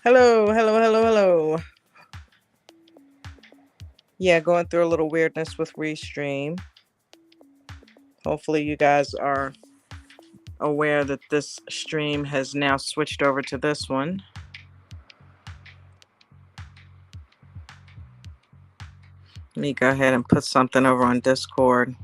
Hello, hello, hello, hello. Yeah, going through a little weirdness with Restream. Hopefully, you guys are aware that this stream has now switched over to this one. Let me go ahead and put something over on Discord.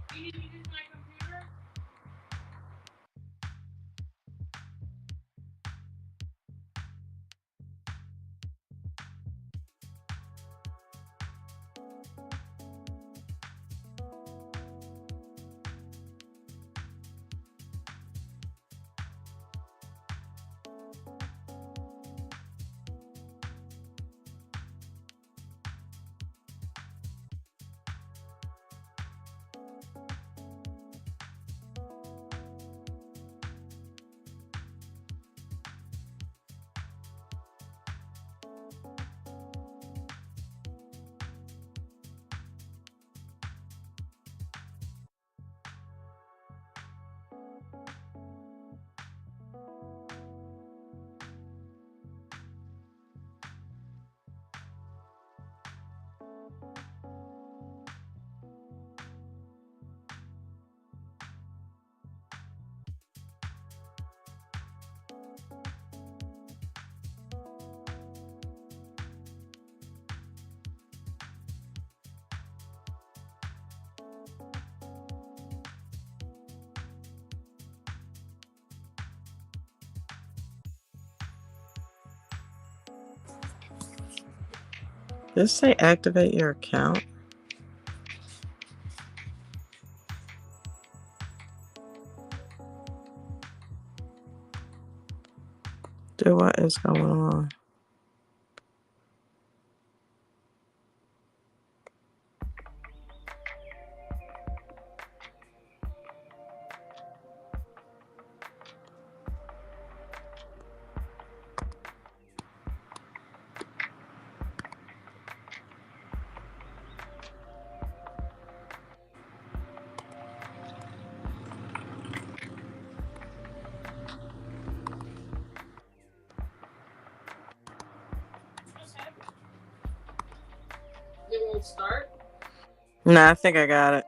Did it say activate your account? Dude, what is going on? It won't start? Nah, I think I got it.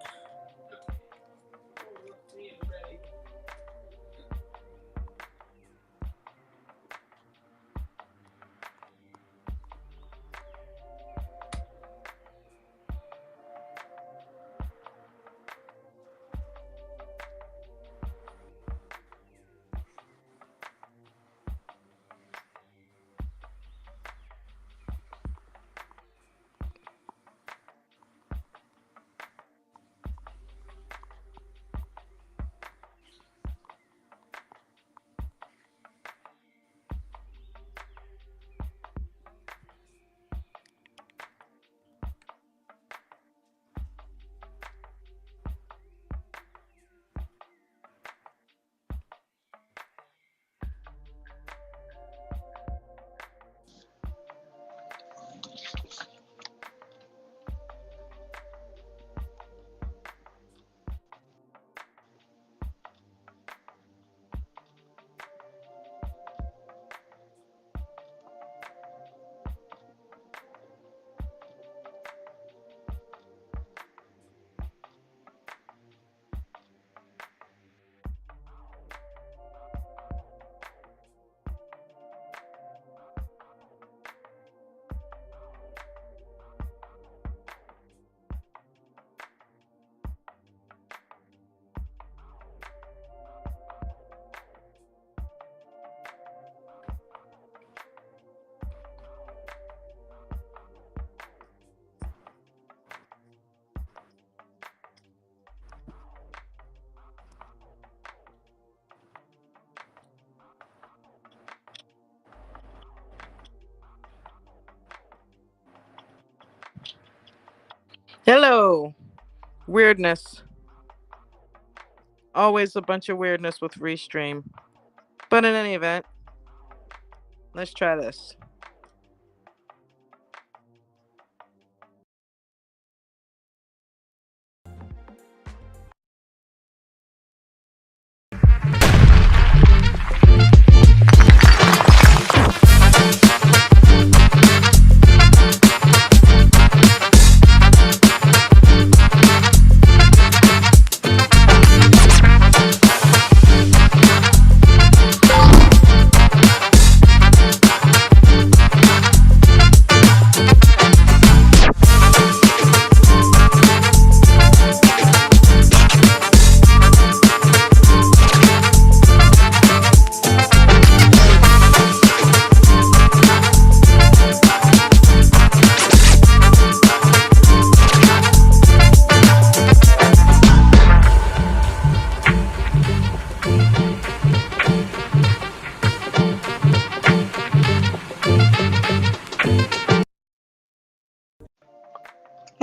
Hello. Weirdness. Always a bunch of weirdness with Restream. But in any event, let's try this.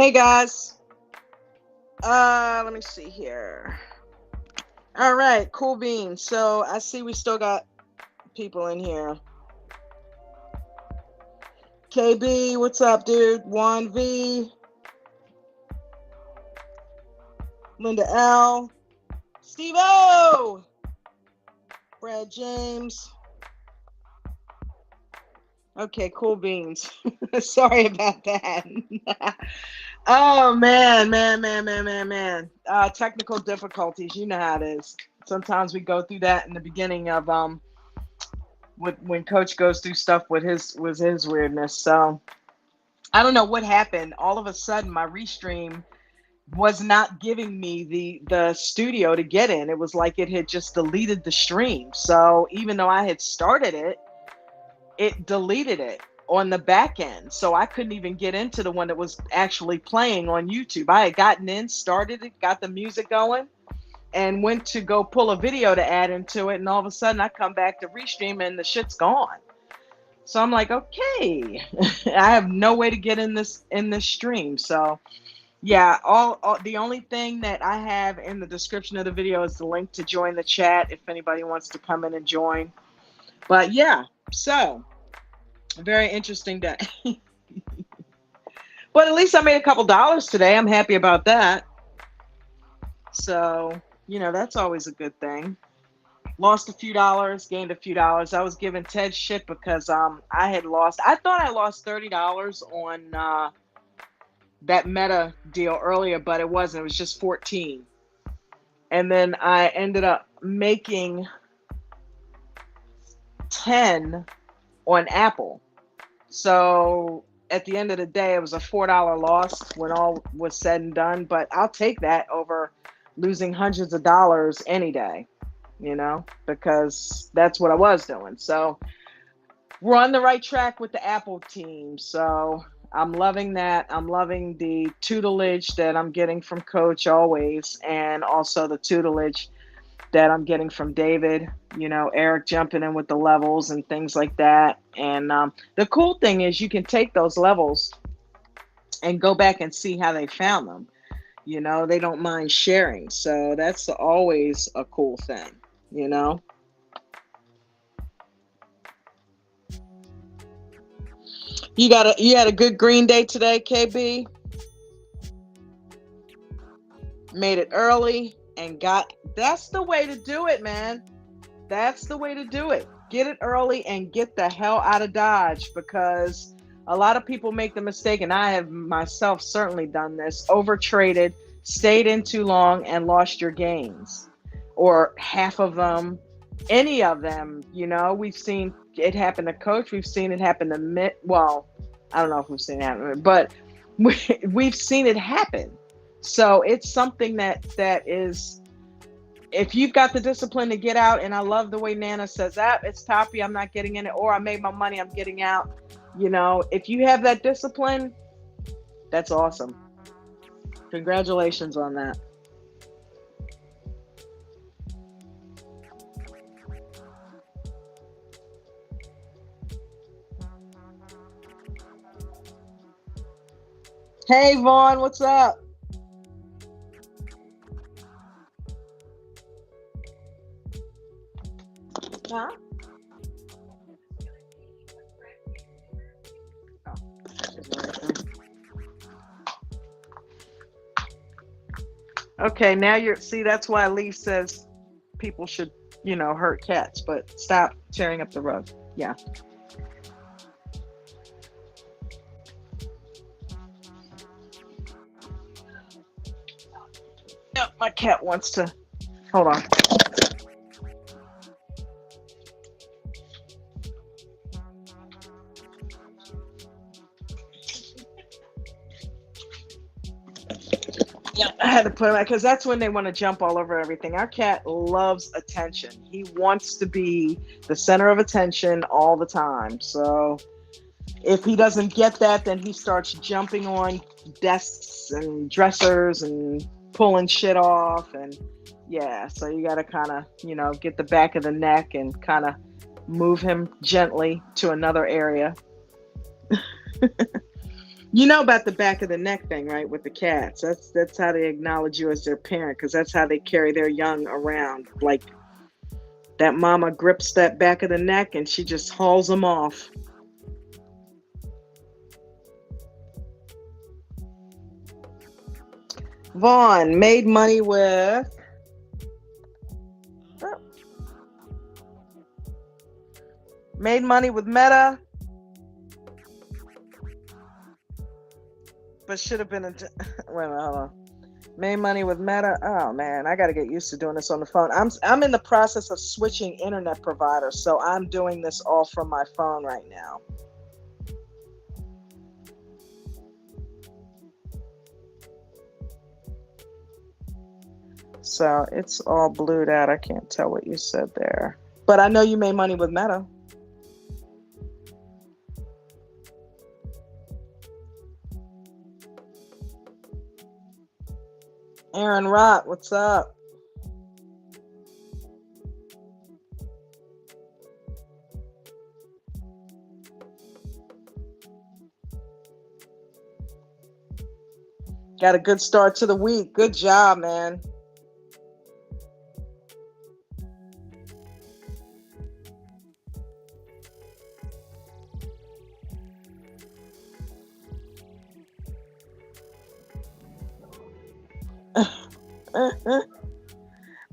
Hey guys. Let me see here. All right, cool beans. So I see we still got people in here. KB, what's up, dude? Juan V, Linda L, Steve O, Brad James. Okay, cool beans. Sorry about that. Oh man. Technical difficulties. You know how it is. Sometimes we go through that in the beginning of when Coach goes through stuff with his weirdness. So I don't know what happened. All of a sudden, my restream was not giving me the studio to get in. It was like it had just deleted the stream. So even though I had started it, it deleted it on the back end. So I couldn't even get into the one that was actually playing on YouTube. I had gotten in, started it, got the music going, and went to go pull a video to add into it. And all of a sudden I come back to restream and the shit's gone. So I'm like, okay, I have no way to get in this stream. So yeah, all the only thing that I have in the description of the video is the link to join the chat if anybody wants to come in and join. But yeah, so very interesting day. But at least I made a couple dollars today. I'm happy about that. So, that's always a good thing. Lost a few dollars, gained a few dollars. I was giving Ted shit because I thought I lost $30 on that Meta deal earlier, but it wasn't. It was just 14. And then I ended up making 10 on Apple. So at the end of the day, it was a $4 loss when all was said and done. But I'll take that over losing hundreds of dollars any day, because that's what I was doing. So we're on the right track with the Apple team. So I'm loving that. I'm loving the tutelage that I'm getting from Coach always, and also the tutelage that I'm getting from David, Eric jumping in with the levels and things like that. And the cool thing is you can take those levels and go back and see how they found them. They don't mind sharing. So that's always a cool thing, You had a good green day today, KB? Made it early and that's the way to do it, man. That's the way to do it. Get it early and get the hell out of Dodge, because a lot of people make the mistake, and I have myself certainly done this, over-traded, stayed in too long, and lost your gains. Or half of them, any of them, We've seen it happen to Coach. We've seen it happen to Mitt. Well, I don't know if we've seen it happen, but we've seen it happen. So it's something that is, if you've got the discipline to get out, and I love the way Nana says that, it's toppy, I'm not getting in it, or I made my money, I'm getting out. If you have that discipline, that's awesome. Congratulations on that. Hey Vaughn, what's up? Huh? Okay, now that's why Lee says people should, hurt cats, but stop tearing up the rug. Yeah. Yep, my cat wants to, hold on. Yeah, I had to put him out because that's when they want to jump all over everything. Our cat loves attention. He wants to be the center of attention all the time. So if he doesn't get that, then he starts jumping on desks and dressers and pulling shit off. And yeah, so you got to kind of, get the back of the neck and kind of move him gently to another area. You know about the back of the neck thing, right? With the cats. That's how they acknowledge you as their parent, because that's how they carry their young around. Like that mama grips that back of the neck and she just hauls them off. Vaughn made money with oh, made money with Meta, but should have been a wait a minute, hold on. Made money with Meta. Oh man, I got to get used to doing this on the phone. I'm in the process of switching internet providers, so I'm doing this all from my phone right now. So it's all blued out. I can't tell what you said there, but I know you made money with Meta. Aaron Rott, what's up? Got a good start to the week. Good job, man.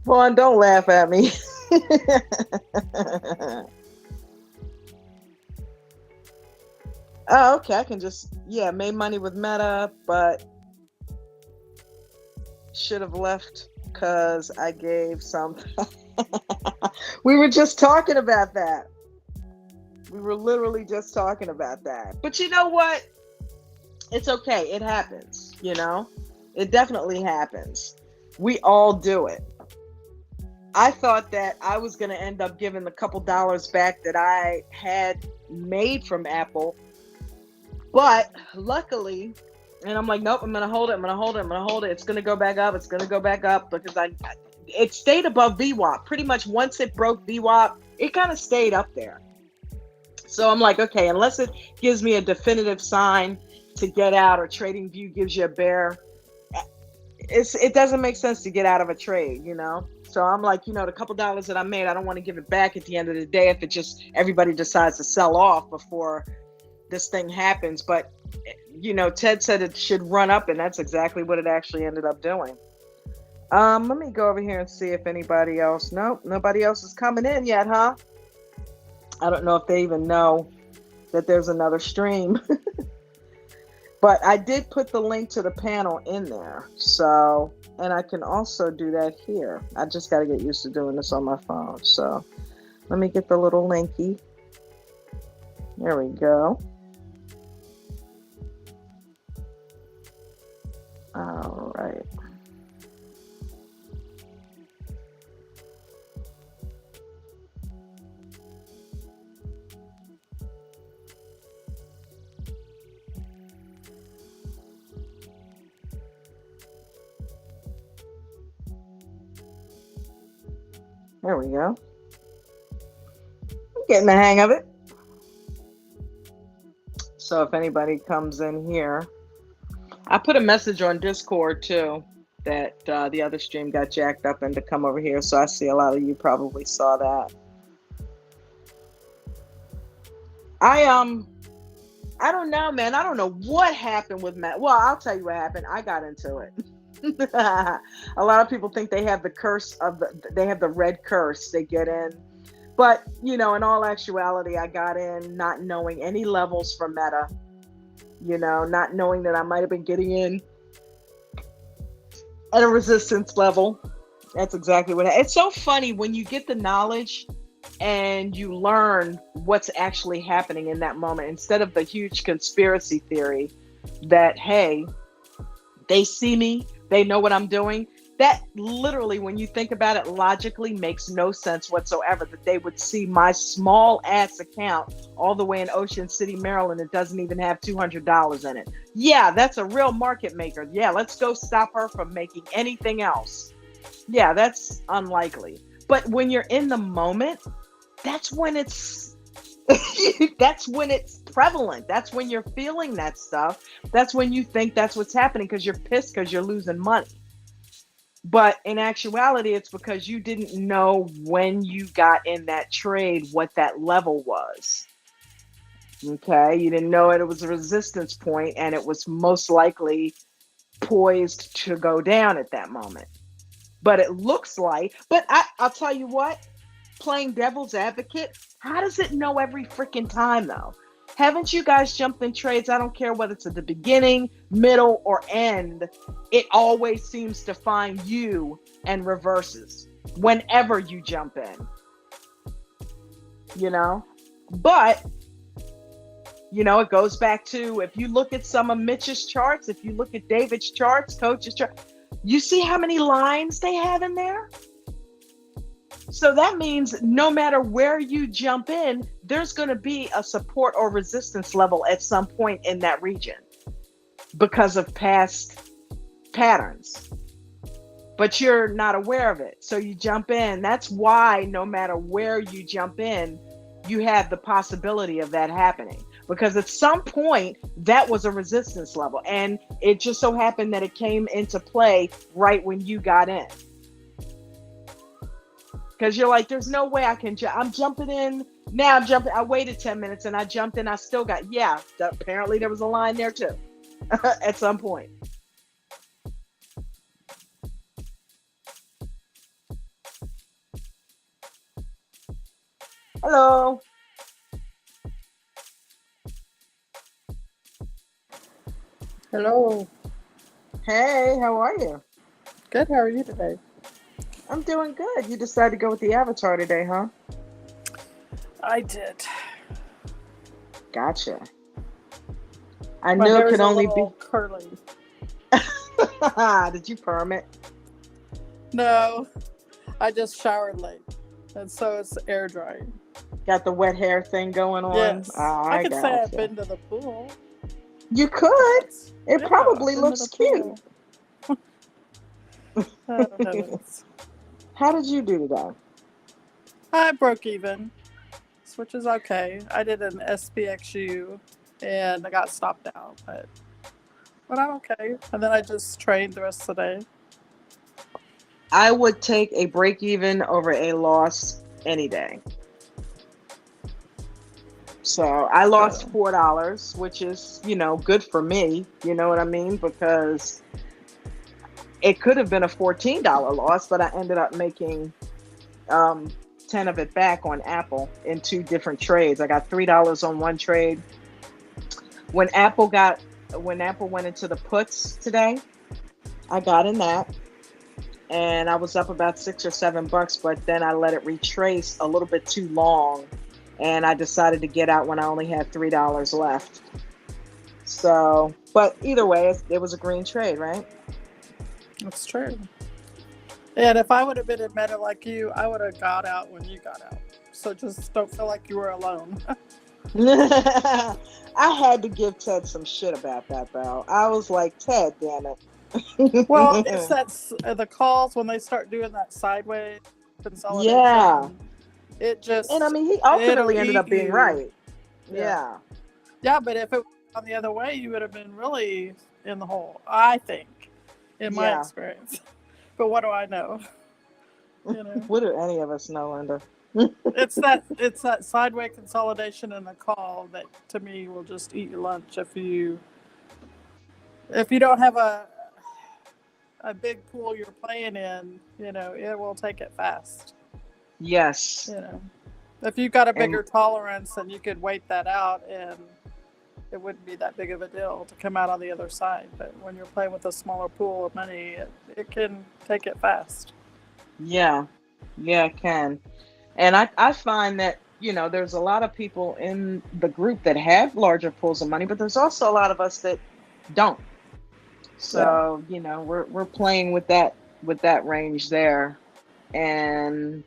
Vaughn, don't laugh at me. Oh, okay. I can just, yeah, made money with Meta, but should have left because I gave some. We were just talking about that. We were literally just talking about that. But you know what? It's okay. It happens, you know? It definitely happens. We all do it. I thought that I was going to end up giving the couple dollars back that I had made from Apple. But luckily, and I'm like, nope, I'm going to hold it. I'm going to hold it. I'm going to hold it. It's going to go back up. It's going to go back up because it stayed above VWAP. Pretty much once it broke VWAP, it kind of stayed up there. So I'm like, okay, unless it gives me a definitive sign to get out or TradingView gives you a bear, it doesn't make sense to get out of a trade, you know? So I'm like, the couple dollars that I made, I don't want to give it back at the end of the day if it just everybody decides to sell off before this thing happens. But, Ted said it should run up, and that's exactly what it actually ended up doing. Let me go over here and see if anybody else. Nope, nobody else is coming in yet, huh? I don't know if they even know that there's another stream. But I did put the link to the panel in there. So, and I can also do that here. I just got to get used to doing this on my phone. So let me get the little linky. There we go. All right. There we go. I'm getting the hang of it. So if anybody comes in here, I put a message on Discord too that the other stream got jacked up and to come over here. So I see a lot of you probably saw that. I don't know, man. I don't know what happened with Matt. Well, I'll tell you what happened. I got into it. A lot of people think they have the curse of they have the red curse. They get in, but in all actuality, I got in not knowing any levels for Meta. Not knowing that I might have been getting in at a resistance level. That's exactly what it's so funny when you get the knowledge and you learn what's actually happening in that moment instead of the huge conspiracy theory that, hey, they see me, they know what I'm doing. That literally, when you think about it logically, makes no sense whatsoever that they would see my small ass account all the way in Ocean City, Maryland. It doesn't even have $200 in it. Yeah, that's a real market maker. Yeah, let's go stop her from making anything else. Yeah, that's unlikely. But when you're in the moment, that's when it's prevalent. That's when you're feeling that stuff. That's when you think that's what's happening because you're pissed because you're losing money. But in actuality, it's because you didn't know when you got in that trade what that level was. Okay. You didn't know it was a resistance point and it was most likely poised to go down at that moment. But it looks like, but I'll tell you what, playing devil's advocate, how does it know every freaking time though? Haven't you guys jumped in trades? I don't care whether it's at the beginning, middle, or end. It always seems to find you and reverses whenever you jump in, you know? But, it goes back to if you look at some of Mitch's charts, if you look at David's charts, Coach's chart, you see how many lines they have in there? So that means no matter where you jump in, there's going to be a support or resistance level at some point in that region because of past patterns. But you're not aware of it. So you jump in. That's why no matter where you jump in, you have the possibility of that happening. Because at some point, that was a resistance level. And it just so happened that it came into play right when you got in. Because you're like, there's no way I can I'm jumping in. Now I'm jumping. I waited 10 minutes and I jumped in. I still got, apparently there was a line there too at some point. Hello. Hello. Hey, how are you? Good. How are you today? I'm doing good. You decided to go with the Avatar today, huh? I did. Gotcha. I My knew it hair could is a only little curly. Did you perm it? No, I just showered late, and so it's air drying. Got the wet hair thing going on? Yes, Oh, I I could say I've gotcha. been to the pool. You could. It Yeah, probably I've been to looks the cute. pool. Oh, heavens. How did you do today? I broke even, which is okay. I did an SPXU, and I got stopped out, but I'm okay. And then I just trained the rest of the day. I would take a break even over a loss any day. So I lost So, $4, which is, good for me. You know what I mean? Because it could have been a $14 loss, but I ended up making 10 of it back on Apple in two different trades. I got $3 on one trade. When Apple went into the puts today, I got in that and I was up about $6 or $7, but then I let it retrace a little bit too long and I decided to get out when I only had $3 left. So, but either way, it was a green trade, right? that's true. And if I would have been in meta like you, I would have got out when you got out. So just don't feel like you were alone. I had to give Ted some shit about that, though. I was like, Ted, damn Well, it's it. the calls when they start doing that sideways Yeah. consolidation. It And I just mean, he it'll ultimately ended eat up being you. right. Yeah, Yeah. yeah. But if it was on the other way, you would have been really in the hole. I think, in my Yeah. experience. But what do I know? You know, What do any of us know, Linda? it's that sideways consolidation in the call that to me will just eat your lunch if you don't have a big pool you're playing in. It will take it fast. Yes. You know, if you've got a And bigger tolerance, then you could wait that out, and it wouldn't be that big of a deal to come out on the other side. But when you're playing with a smaller pool of money, it can take it fast. yeah. Yeah, it can. And I find that, there's a lot of people in the group that have larger pools of money, but there's also a lot of us that don't. Yeah. So, we're playing with that range there. And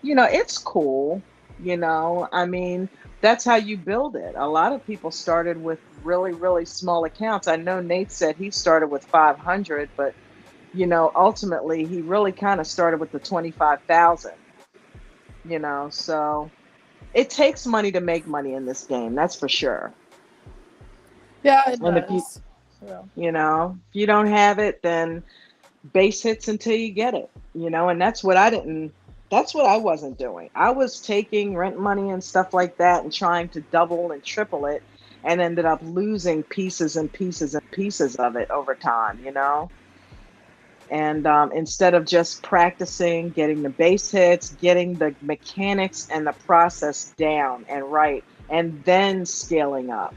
it's cool. I mean, that's how you build it. A lot of people started with really, really small accounts. I know Nate said he started with 500, but ultimately he really kind of started with the 25,000, so it takes money to make money in this game. That's for sure. Yeah, it And if you, does. Yeah. if you don't have it, then base hits until you get it, and that's what I wasn't doing. I was taking rent money and stuff like that and trying to double and triple it and ended up losing pieces and pieces and pieces of it over time. And instead of just practicing, getting the base hits, getting the mechanics and the process down and right, and then scaling up.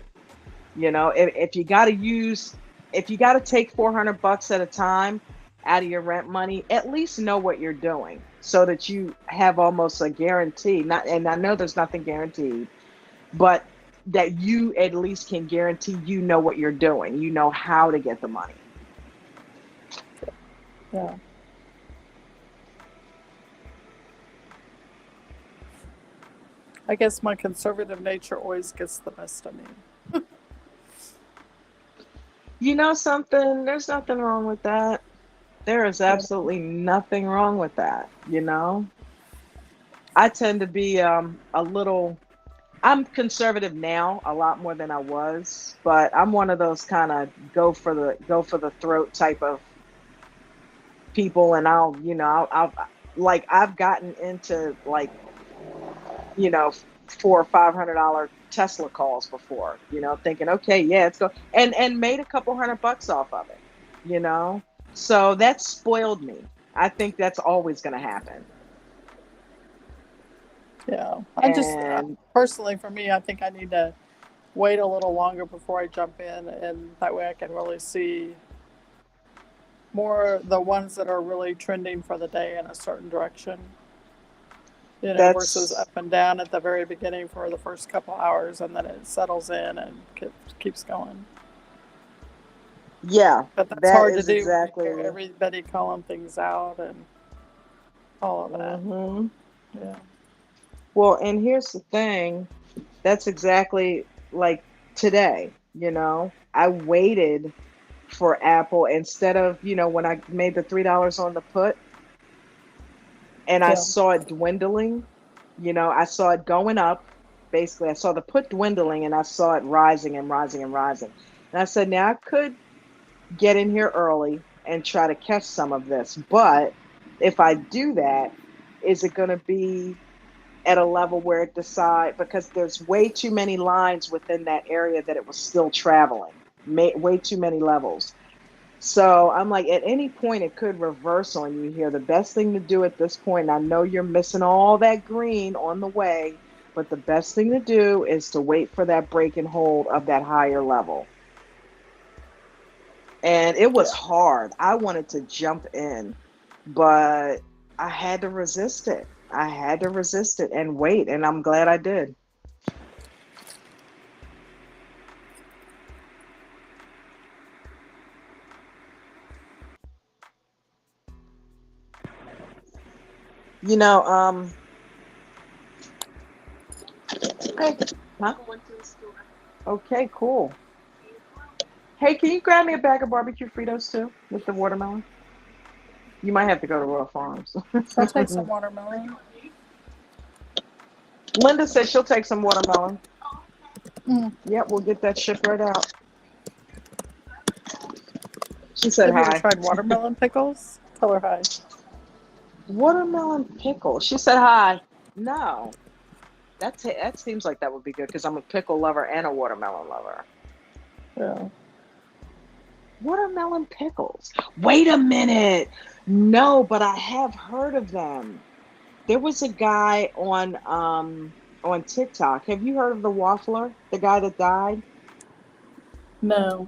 If you got to if you got to take 400 bucks at a time out of your rent money, at least know what you're doing so that you have almost a guarantee. Not, and I know there's nothing guaranteed, but that you at least can guarantee you know what you're doing. You know how to get the money. Yeah. I guess my conservative nature always gets the best of me. You know something? There's nothing wrong with that. There is Yeah. absolutely nothing wrong with that. I tend to be a little I'm conservative now a lot more than I was, but I'm one of those kind of go for the throat type of people, and I'll like I've gotten into like you know $400 or $500 Tesla calls before, thinking okay, yeah, it's go and made a couple $100 off of it, you know. So that spoiled me. I think that's always going to happen, Yeah. I just, and personally, for me, I think I need to wait a little longer before I jump in, and that way I can really see more the ones that are really trending for the day in a certain direction, versus that's up and down at the very beginning for the first couple hours and then it settles in and keeps going. yeah, But that's that hard to is do when you hear exactly. everybody calling things out and all of that. Hmm. Yeah. Well, and here's the thing. That's exactly like today, I waited for Apple instead of, when I made the $3 on the put and I Yeah. saw it dwindling, I saw it going up. Basically, I saw the put dwindling and I saw it rising and rising and rising. And I said, now I could get in here early and try to catch some of this. But if I do that, is it going to be at a level where it decide, because there's way too many lines within that area that it was still traveling, way too many levels. So I'm like, at any point it could reverse on you here. The best thing to do at this point, and I know you're missing all that green on the way, but the best thing to do is to wait for that break and hold of that higher level. And it was Yeah. hard. I wanted to jump in, but I had to resist it. I had to resist it and wait, and I'm glad I did. You know, hey, huh? Okay, cool. Hey, can you grab me a bag of barbecue Fritos too with the watermelon? You might have to go to Royal Farms. I'll take some watermelon. Linda said she'll take some watermelon. Mm. Yep, we'll get that shipped right out. She said Have you ever hi. tried watermelon pickles? Tell her hi. Watermelon pickle. She said hi. No, that seems like that would be good because I'm a pickle lover and a watermelon lover. Yeah. Watermelon pickles. Wait a minute. No, but I have heard of them. There was a guy on TikTok. Have you heard of the waffler? The guy that died? No.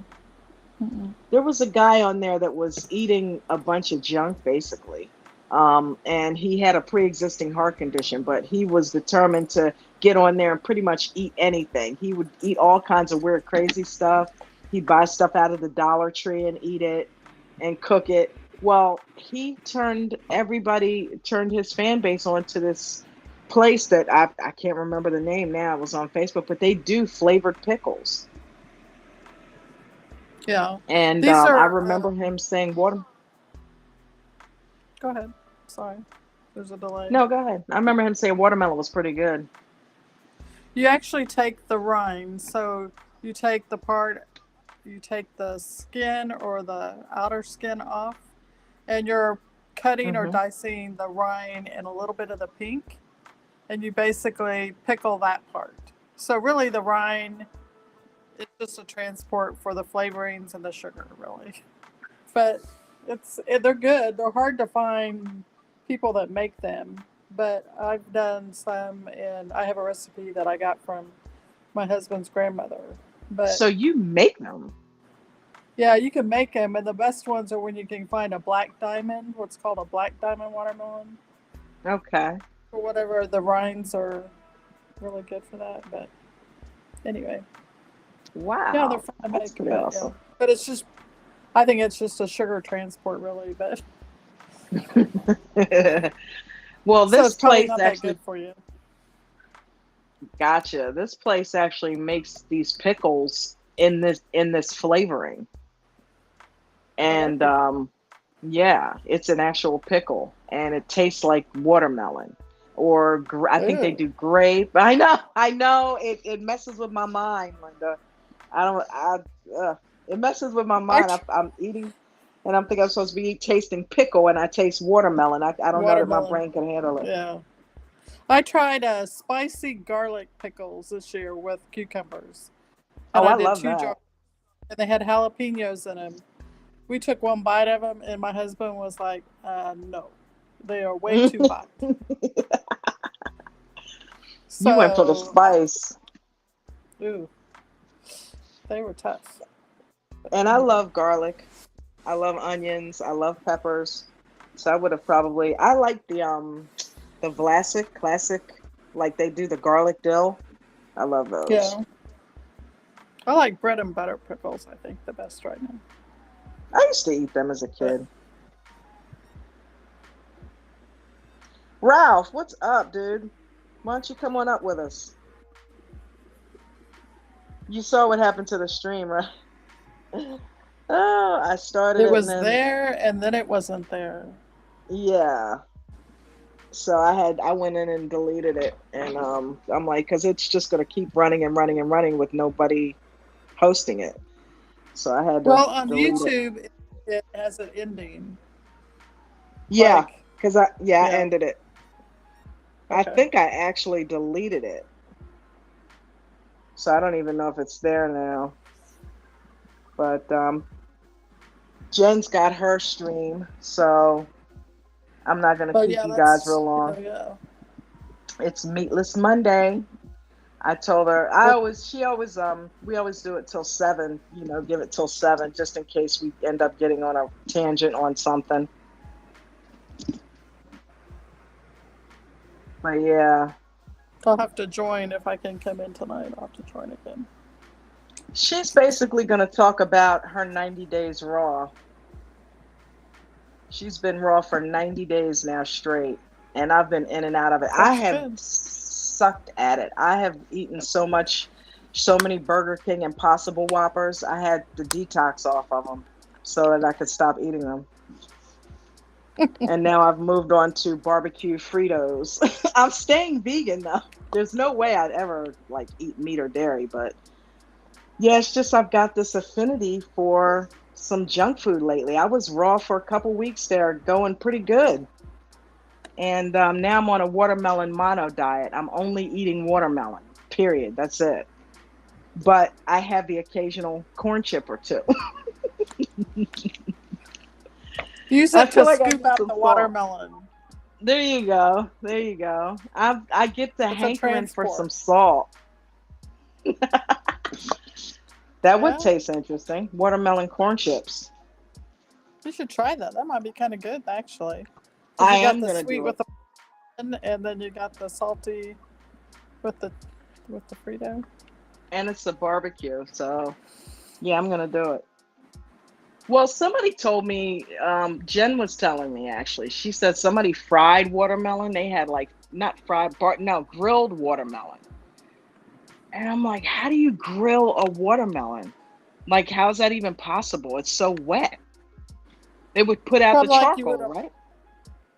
Mm-mm. There was a guy on there that was eating a bunch of junk basically. And he had a pre-existing heart condition, but he was determined to get on there and pretty much eat anything. He would eat all kinds of weird, crazy stuff. He'd buy stuff out of the Dollar Tree and eat it and cook it. Well, he turned his fan base onto this place that I can't remember the name now. It was on Facebook, but they do flavored pickles. Yeah. And These I are, remember him saying, "Water." go ahead. Sorry. There's a delay. No, go ahead. I remember him saying watermelon was pretty good. You actually take the rind. So you take the part, you take the skin or the outer skin off, and you're cutting or Mm-hmm. dicing the rind and a little bit of the pink, and you basically pickle that part. So really, the rind is just a transport for the flavorings and the sugar, really. But they're good. They're hard to find people that make them, but I've done some, and I have a recipe that I got from my husband's grandmother. But So you make them. yeah, you can make them, and the best ones are when you can find a black diamond, what's called a black diamond watermelon, Okay. or whatever. The rinds are really good for that. But anyway, yeah, they're Wow. fun to That's make. pretty But yeah, awesome. but it's just, I think it's just a sugar transport, really. But Well, so this it's probably place not that actually, good for you. gotcha. This place actually makes these pickles in this flavoring. Oh, that'd And be cool. yeah, it's an actual pickle and it tastes like watermelon or I think they Ew. do grape. I know it messes with my mind, Linda. I don't it messes with my I mind. I'm eating and I'm thinking I'm supposed to be tasting pickle and I taste watermelon. I don't know that my watermelon. brain can handle it. Yeah. I tried spicy garlic pickles this year with cucumbers, and Oh, I I did love two jars, that. and they had jalapenos in them. We took one bite of them, and my husband was like, "No, they are way too hot." You went for the So, spice. ooh, they were tough. But And I anyway, love garlic. I love onions. I love peppers. So I would have probably I like the Vlasic classic, like they do the garlic dill. I love those. yeah, I like bread and butter pickles. I think the best right now. I used to eat them as a But kid. Ralph, what's up, dude? Why don't you come on up with us? You saw what happened to the stream, right? Oh, I started it it and was then there, and then it wasn't there. yeah. So I went in and deleted it, and I'm like, because it's just gonna keep running and running and running with nobody hosting it. So I had to Well, on delete it. YouTube, it has an ending. Yeah, Like, because I yeah, ended it. I okay. think I actually deleted it, so I don't even know if it's there now. But Jen's got her stream, so I'm not gonna But keep yeah, you guys that's real long. yeah. It's Meatless Monday. I told her she always we always do it till 7, give it till 7 just in case we end up getting on a tangent on something. But yeah, I'll have to join if I can come in tonight. I'll have to join again. she's basically going to talk about her 90 days raw. She's been raw for 90 days now straight, and I've been in and out of it. I That's have good. sucked at it. I have eaten so many Burger King Impossible Whoppers. I had the detox off of them so that I could stop eating them. And now I've moved on to barbecue Fritos. I'm staying vegan though. There's no way I'd ever like eat meat or dairy, but yeah, it's just I've got this affinity for some junk food lately. I was raw for a couple weeks there, going pretty good. And now I'm on a watermelon mono diet. I'm only eating watermelon, period. That's it. But I have the occasional corn chip or two. Use I it feel to like I scoop need out some the salt. watermelon. There you go. There you go. I get the It's a hankering for some transport. salt. That would Yeah, taste interesting. Watermelon corn chips. you should try that. That might be kind of good actually, because I you got am the gonna sweet do it. with the and then you got the salty with the Frito. And it's a barbecue, so yeah, I'm gonna do it. Well, somebody told me, Jen was telling me actually. She said somebody fried watermelon. They had like not fried, no, grilled watermelon. And I'm like, how do you grill a watermelon? Like, how's that even possible? It's so wet. They would put out the Probably like you would charcoal, a right?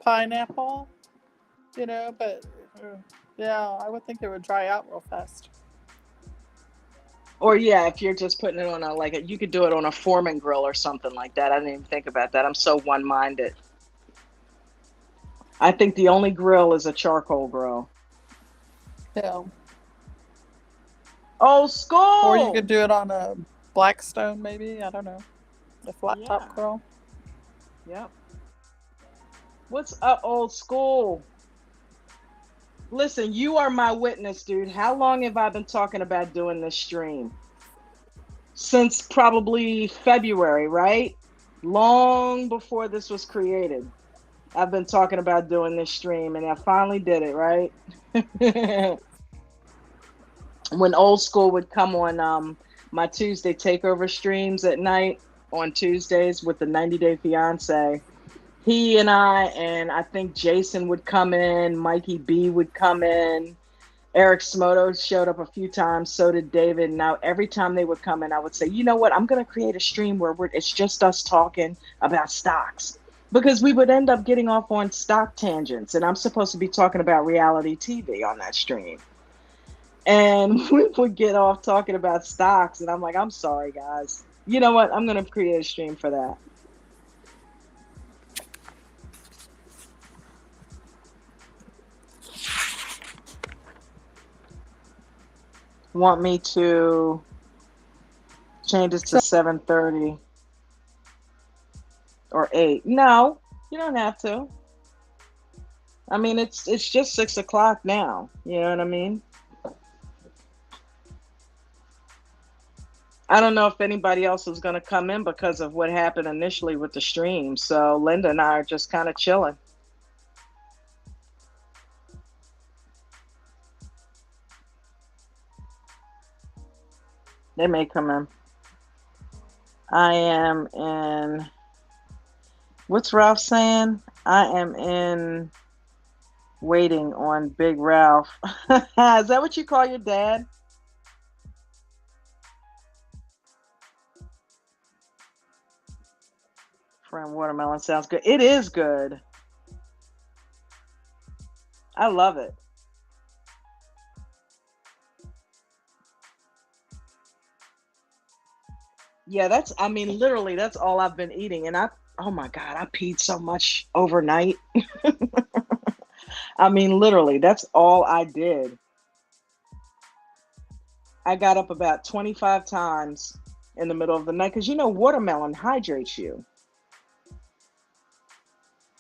pineapple, but Yeah, I would think it would dry out real fast. Or yeah, if you're just putting it on you could do it on a Foreman grill or something like that. I didn't even think about that. I'm so one-minded. I think the only grill is a charcoal grill. Yeah. Old Or you could school. do it on a Blackstone, maybe. I don't know. A flat top Yeah. grill. Yep. What's up, old school? Listen, you are my witness, dude. How long have I been talking about doing this stream? Since probably February, right? Long before this was created. I've been talking about doing this stream and I finally did it, right? When old school would come on my Tuesday takeover streams at night on Tuesdays with the 90 Day Fiance, he and I think Jason would come in, Mikey B would come in, Eric Smoto showed up a few times, so did David. Now every time they would come in, I would say, you know what, I'm going to create a stream where it's just us talking about stocks, because we would end up getting off on stock tangents and I'm supposed to be talking about reality TV on that stream. And we would get off talking about stocks and I'm like, I'm sorry guys, you know what, I'm going to create a stream for that. Want me to change this to 7:30 or 8? No, you don't have to. I mean, it's just 6 o'clock now. You know what I mean? I don't know if anybody else is going to come in because of what happened initially with the stream. So Linda and I are just kind of chilling. They may come in. I am in. What's Ralph saying? I am in waiting on Big Ralph. Is that what you call your dad? Friend watermelon sounds good. It is good. I love it. Yeah, I mean, literally, that's all I've been eating. Oh my God, I peed so much overnight. I mean, literally, that's all I did. I got up about 25 times in the middle of the night because watermelon hydrates you.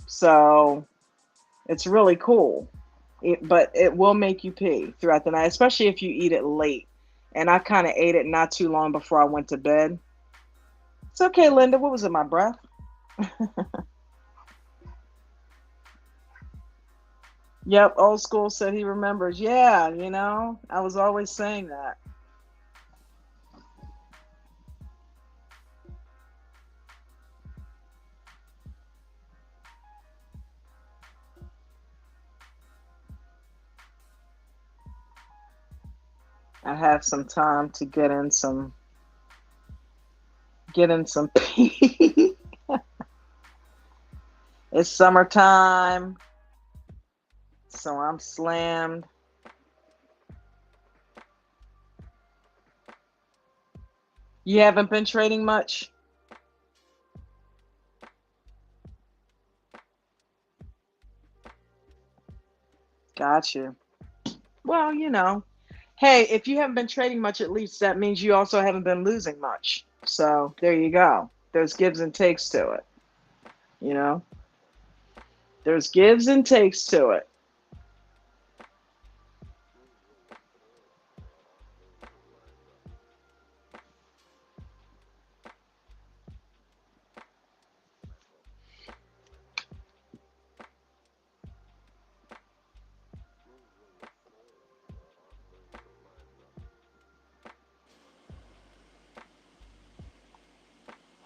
So it's really cool. But it will make you pee throughout the night, especially if you eat it late. And I kind of ate it not too long before I went to bed. It's okay, Linda. What was it, my breath? Yep, old school said he remembers. Yeah, I was always saying that. I have some time to get in some pee. It's summertime, so I'm slammed. You haven't been trading much? Got you. Well, hey, if you haven't been trading much, at least that means you also haven't been losing much. So there you go. There's gives and takes to it. You know, there's gives and takes to it.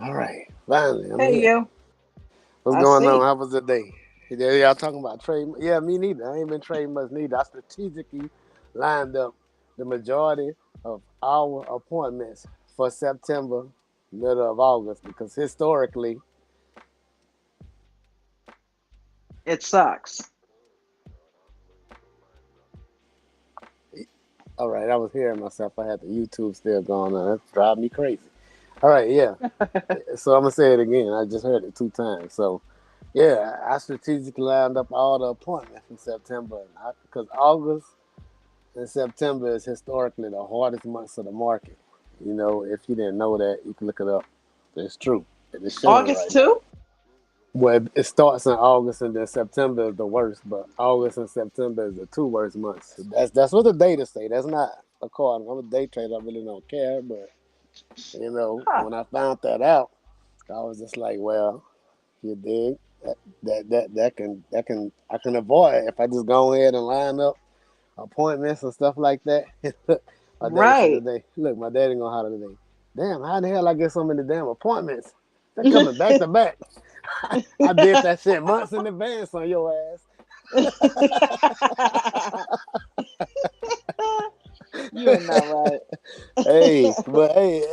All right, finally, I'm Hey, here. you. What's I going on? see. How was the day? Yeah, y'all talking about trade? Yeah, me neither. I ain't been trading much neither. I strategically lined up the majority of our appointments for September, middle of August, because historically, It sucks. All right, I was hearing myself. I had the YouTube still going on. That drive me crazy. All right, yeah. So I'm gonna say it again. I just heard it 2 times. So yeah, I strategically lined up all the appointments in September because August and September is historically the hardest months of the market. You know, if you didn't know that, you can look it up. It's true. It is showing August right now. too? Well, it starts in August and then September is the worst, but August and September is the two worst months. That's what the data say. That's not according. I'm a day trader. I really don't care, but Huh. when I found that out, I was just like, well, you dig that can I can avoid it if I just go ahead and line up appointments and stuff like that. My daddy said Right. today, look, my daddy gonna holler today. Damn, how the hell I get so many damn appointments? They're coming back to back. I did that shit months in advance on your ass. You are not right. Hey, but hey,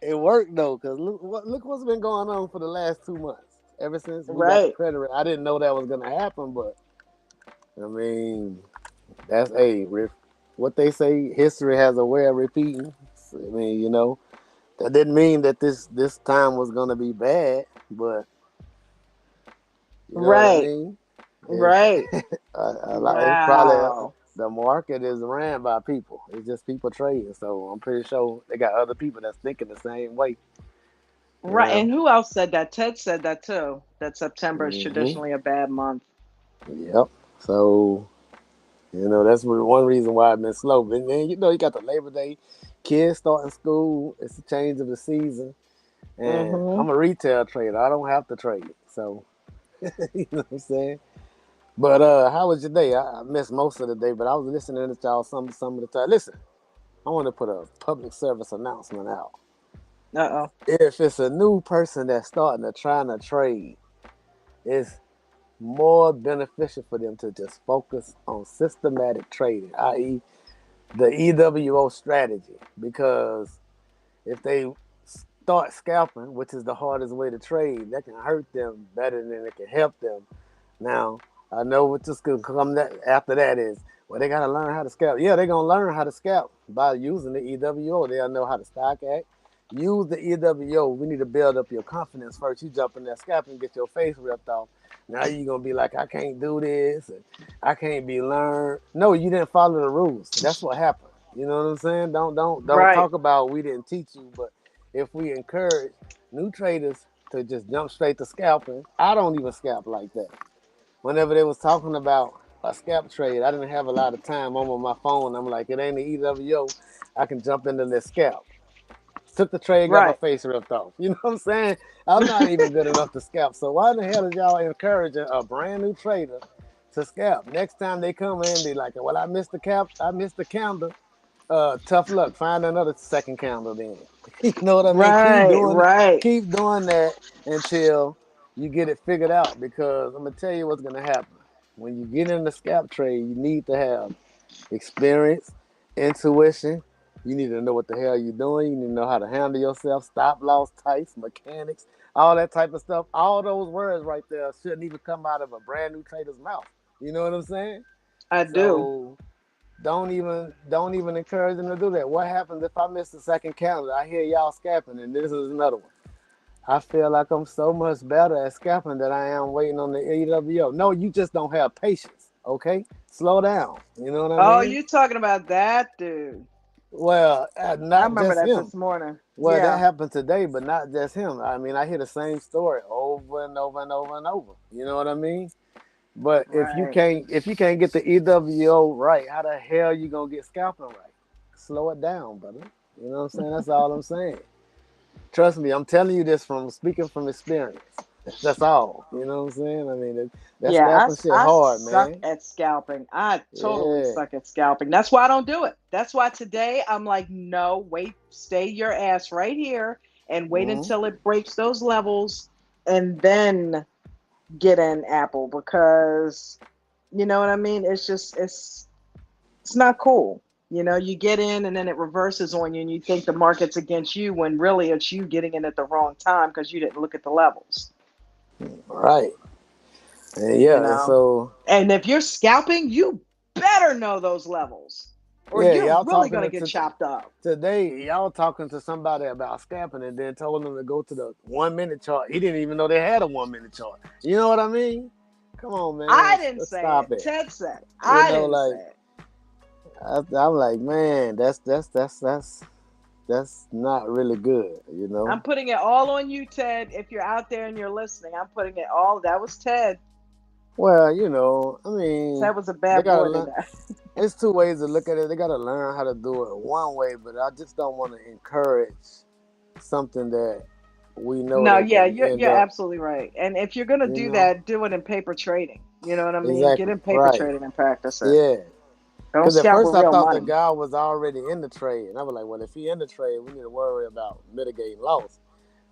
it worked though, cause look what's been going on for the last 2 months. Ever since we got the Right. credit, I didn't know that was gonna happen, but I mean, that's what they say. History has a way of repeating. So, I mean, that didn't mean that this time was gonna be bad, but you know what I Right. mean. It's Right. a lot. It's probably Wow. the market is ran by people. It's just people trading. So I'm pretty sure they got other people that's thinking the same way. You Right. know. And who else said that? Ted said that too. That September is Hmm. traditionally a bad month. Yep. So that's one reason why I've been slow. But then you got the Labor Day, kids starting school. It's a change of the season, and Mm-hmm. I'm a retail trader. I don't have to trade. So you know what I'm saying. But how was your day? I missed most of the day, but I was listening to y'all some of the time. Listen, I want to put a public service announcement out. Uh-oh. If it's a new person that's starting to trying to trade, it's more beneficial for them to just focus on systematic trading, i.e., the EWO strategy. Because if they start scalping, which is the hardest way to trade, that can hurt them better than it can help them. Now, I know what this could come after that is, well, they got to learn how to scalp. Yeah, they're going to learn how to scalp by using the EWO. They'll know how to stock act. Use the EWO. We need to build up your confidence first. You jump in that scalp and get your face ripped off. Now you're going to be like, I can't do this. And I can't be learned. No, you didn't follow the rules. That's what happened. You know what I'm saying? Don't Right. talk about we didn't teach you, but if we encourage new traders to just jump straight to scalping, I don't even scalp like that. Whenever they was talking about a scalp trade, I didn't have a lot of time. On my phone. I'm like, it ain't the EWO. I can jump into this scalp. Took the trade, got my Right. face ripped off. You know what I'm saying? I'm not even good enough to scalp. So why the hell is y'all encouraging a brand new trader to scalp? Next time they come in, they like, well, I missed the candle. Tough luck. Find another second candle then. You know what I mean? Right. Right. Keep doing that until you get it figured out. Because I'm gonna tell you what's gonna happen. When you get in the scalp trade, you need to have experience, intuition. You need to know what the hell you're doing. You need to know how to handle yourself, stop loss types, mechanics, all that type of stuff. All those words right there shouldn't even come out of a brand new trader's mouth. You know what I'm saying? I do. So don't even encourage them to do that. What happens if I miss the second calendar? I hear y'all scalping, and this is another one. I feel like I'm so much better at scalping than I am waiting on the EWO. No, you just don't have patience. Okay, slow down. You know what I Oh, mean? you talking about that dude? Well, I not remember just that him. this morning. Well, that Yeah. happened today, but not just him. I mean, I hear the same story over and over and over and over. You know what I mean? But Right. if you can't get the EWO right, how the hell you gonna get scalping right? Slow it down, brother. You know what I'm saying? That's all I'm saying. Trust me, I'm telling you this from speaking from experience. That's all. You know what I'm saying? I mean, that Yeah, scalping shit I hard, suck man. at scalping. I totally Yeah. suck at scalping. That's why I don't do it. That's why today I'm like, no, wait, stay your ass right here and wait Hmm. until it breaks those levels and then get in Apple because you know what I mean? It's just it's not cool. You know, you get in and then it reverses on you and you think the market's against you when really it's you getting in at the wrong time because you didn't look at the levels, Right. And you yeah, and know. so And if you're scalping, you better know those levels. or Yeah, you're y'all really talking gonna get to chopped up. today. Y'all talking to somebody about scalping, and then told them to go to the 1 minute chart. He didn't even know they had a 1 minute chart. You know what I mean? Come on, I man. didn't Let's say stop it. it. Ted said it. You I know, didn't like say it. I'm like, man, that's not really good. You I'm know. putting it all on you, Ted. If you're out there and you're listening, I'm putting it all. That was Ted. Well, I mean, Ted was a they bad gotta boy learn. today. It's two ways to look at it. They gotta learn how to do it one way, but I just don't want to encourage something that we know No, that yeah, can you're end you're up. absolutely right. And if you're gonna You do know. that, do it in paper trading. You know what I mean? Get Exactly. in paper Right. trading and practice it. Yeah. Don't Because at scout first with I real thought the money. guy was already in the trade, and I was like, well, if he in the trade, we need to worry about mitigating loss.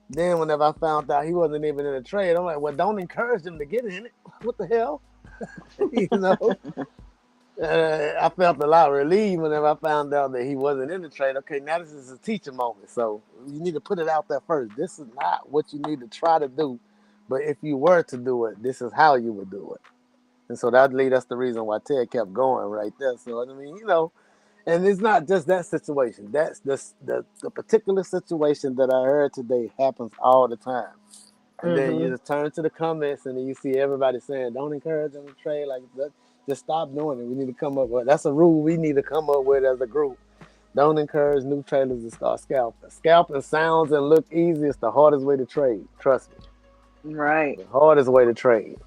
Then whenever I found out he wasn't even in the trade, I'm like, well, don't encourage him to get in it. What the hell? you know. I felt a lot relieved whenever I found out that he wasn't in the trade. Okay, now this is a teaching moment, so you need to put it out there first. This is not what you need to try to do, but if you were to do it, this is how you would do it. And so that lead us the reason why Ted kept going right there. So I mean, and it's not just that situation. That's the particular situation that I heard today happens all the time. And then you Hmm. just turn to the comments and then you see everybody saying, "Don't encourage them to trade like that. Just stop doing it." We need to come up with that's a rule we need to come up with as a group. Don't encourage new traders to start scalping. Scalping sounds and look easy. It's the hardest way to trade. Trust me, Right. the hardest way to trade.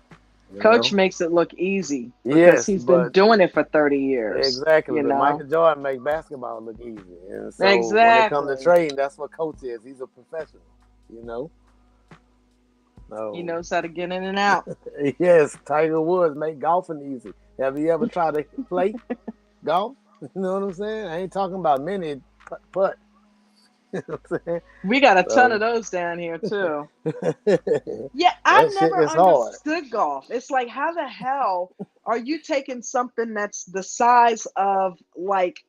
You Coach know. makes it look easy because Yes, he's been but doing it for 30 years, exactly. you But know? Michael Jordan makes basketball look easy, and so when it comes to Exactly. trading, that's what coach is. He's a professional. You know. He So knows how to get in and out. yes, Tiger Woods make golfing easy. Have you ever tried to play golf? You know what I'm saying? I ain't talking about many putt. You know what I'm saying? We got a ton of So those down here too. that Yeah, I've shit never is hard. understood golf. It's like, how the hell are you taking something that's the size of like,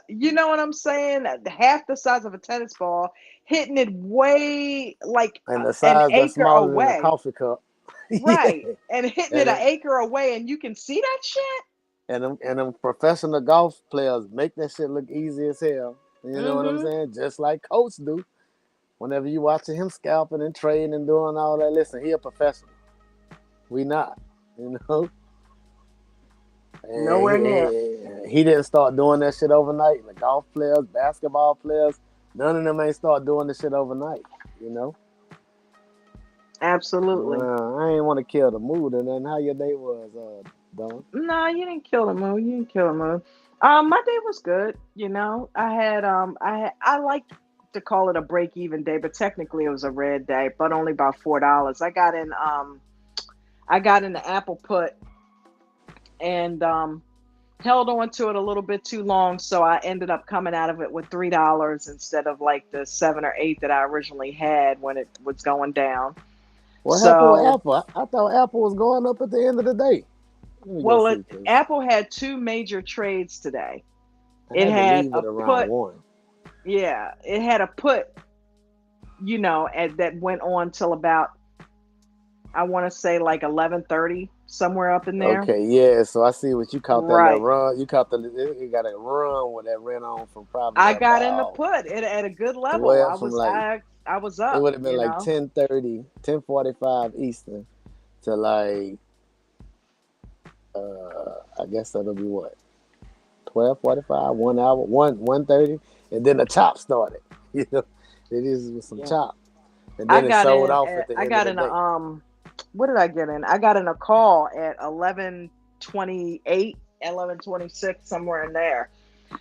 you know what I'm saying? Half the size of a tennis ball, hitting it way like And the an size that's acre smaller than a away. coffee cup. yeah. Right. And hitting it And an them, acre away and you can see that shit? and them professional golf players make that shit look easy as hell. You know what I'm Mm-hmm. saying? Just like Coach do. Whenever you watching him scalping and trading and doing all that, listen, he a professional. We not. You know? And Nowhere near. he didn't start doing that shit overnight. The golf players, basketball players, none of them ain't start doing this shit overnight. You know. Absolutely. I ain't want to kill the mood. And then how your day was, Don? No, you didn't kill the mood. You didn't kill the mood. My day was good. You know, I like to call it a break even day, but technically it was a red day, but only about $4. I got in the Apple put and held on to it a little bit too long, so I ended up coming out of it with $3 instead of like the 7 or 8 that I originally had when it was going down. What happened with So, Apple? I thought Apple was going up at the end of the day. Let me go well, see, cause Apple had two major trades today. I It had to had leave a it around put, one. yeah, it had a put, that went on till about, I want to say like 11:30, somewhere up in there. Okay, yeah. So I see what you caught that little Right. run. You caught it got a run where that ran on from probably I got in the about put it at a good level. 12 from like I was it up, would have been like 10:30, 10:45 Eastern to like I guess that'll be what 12:45, 1 hour, 1:30, and then the chop started. You know, it is with some Yeah. chop, and then it sold off at the I end of got the in a day. what did I get in? I got in a call at 11:28, 11:26, somewhere in there.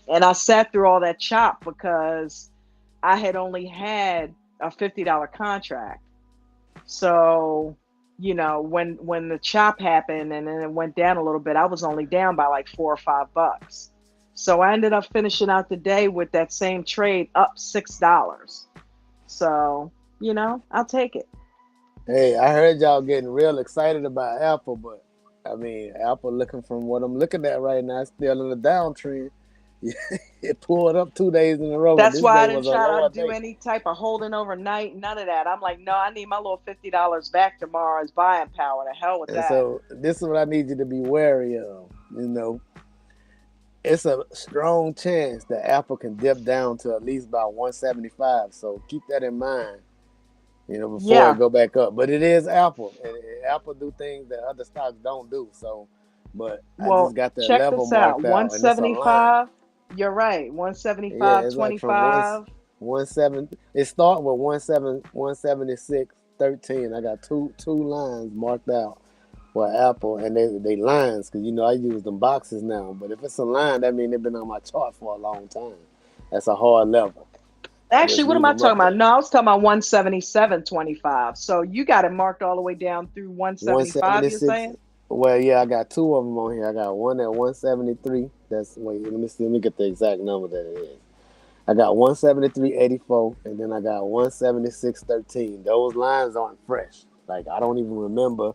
And I sat through all that chop because I had only had a $50 contract. So, when the chop happened and then it went down a little bit, I was only down by like $4 or $5. So I ended up finishing out the day with that same trade up $6. So, I'll take it. Hey, I heard y'all getting real excited about Apple, but I mean, Apple looking from what I'm looking at right now, it's still in the downtrend. It pulled up 2 days in a row, and That's this why day I didn't was a try to lower do day. any type of holding overnight, none of that. I'm like, no, I need my little $50 back tomorrow as buying power. To hell with And that. so this is what I need you to be wary of. it's a strong chance that Apple can dip down to at least about 175. So keep that in mind, before it Yeah. go back up. But it is Apple, and Apple do things that other stocks don't do. So, but I just Well, got that check level this out. marked out, and it's a line. 175. You're right. Yeah, 175, it's like from 25. 1 7. It start with 176.13. I got two lines marked out for Apple, and they lines because I use them boxes now. But if it's a line, that means they've been on my chart for a long time. That's a hard level. Actually, Just what leave am I them talking up about? there. No, I was talking about 177.25. So you got it marked all the way down through 175, you're 176. saying? Well, yeah, I got two of them on here. I got one at 173. That's wait. Let me see. Let me get the exact number that it is. I got 173.84, and then I got 176.13. Those lines aren't fresh. Like I don't even remember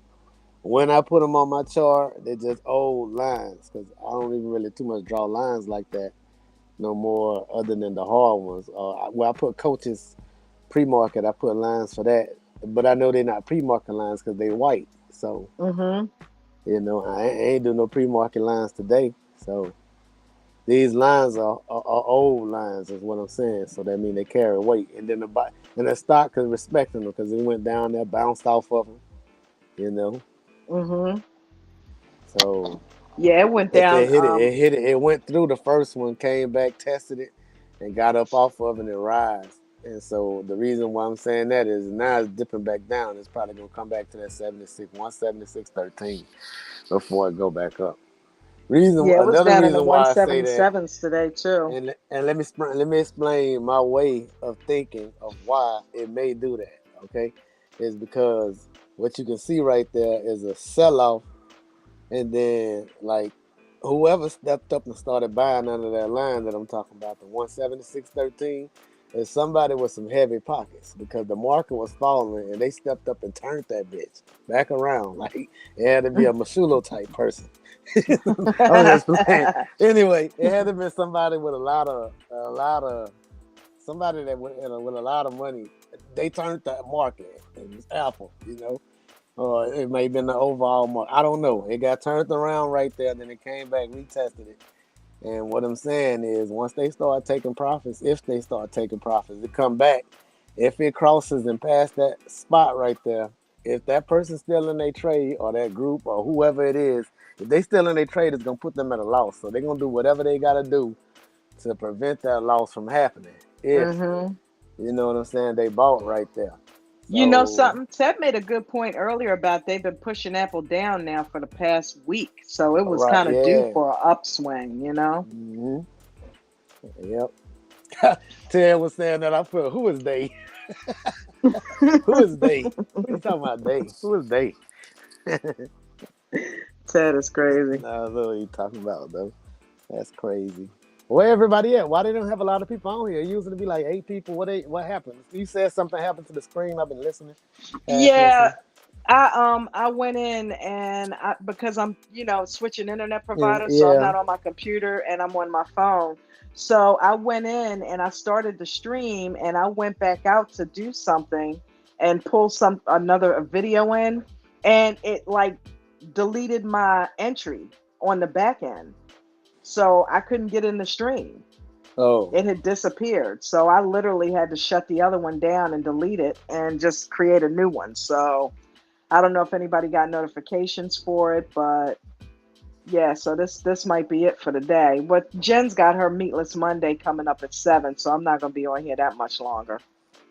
when I put them on my chart. They're just old lines because I don't even really too much draw lines like that no more, other than the hard ones. Where I put coaches pre-market, I put lines for that, but I know they're not pre-market lines because they white. So Mm-hmm. I ain't doing no pre-market lines today. So these lines are old lines, is what I'm saying. So that means they carry weight, and then the stock is respecting them because it went down there, bounced off of them. You know, Mm-hmm. so Yeah, it went if down. it hit it, it hit it. It went through the first one, came back, tested it, and got up off of it and rise. And so the reason why I'm saying that is now it's dipping back down. It's probably gonna come back to that 176.13 before it go back up. Yeah, it was Another down in the reason why I say that, 177s today too. and let me explain my way of thinking of why it may do that. Okay, is because what you can see right there is a sell off, and then like whoever stepped up and started buying under that line that I'm talking about, the 176.13, is somebody with some heavy pockets because the market was falling and they stepped up and turned that bitch back around. Like it had to be a Mashulo type person. I'm just playing. Anyway, it had to be somebody with a lot of somebody that with a lot of money. They turned that market. It was Apple, or it may have been the overall market. I don't know. It got turned around right there, then it came back, retested it. And what I'm saying is, once they start taking profits, if they start taking profits, it come back. If it crosses and past that spot right there, if that person's still in their trade or that group or whoever it is, if they still in their trade, it's gonna put them at a loss. So they're gonna do whatever they gotta do to prevent that loss from happening. If Mm-hmm. you know what I'm saying, they bought right there. You know So something? Ted made a good point earlier about they've been pushing Apple down now for the past week. So it was right, kind of due yeah. for an upswing, you know? Hmm. Yep. Ted was saying that I put who is they? Who is they? Who you talking about they? Who is they? Ted is crazy. No, that's what you talking about though. That's crazy. Where everybody at? Why they don't have a lot of people on here? It used to be like 8 people. What happened? You said something happened to the screen. I've been listening, half Yeah, listening. I went in and because I'm switching internet providers, so I'm Yeah. not on my computer and I'm on my phone. So I went in and I started the stream and I went back out to do something and pull some another video in, and it like deleted my entry on the back end. So I couldn't get in the stream. Oh. It had disappeared. So I literally had to shut the other one down and delete it and just create a new one. So I don't know if anybody got notifications for it, but yeah, so this might be it for the day. But Jen's got her meatless Monday coming up at 7, so I'm not gonna be on here that much longer.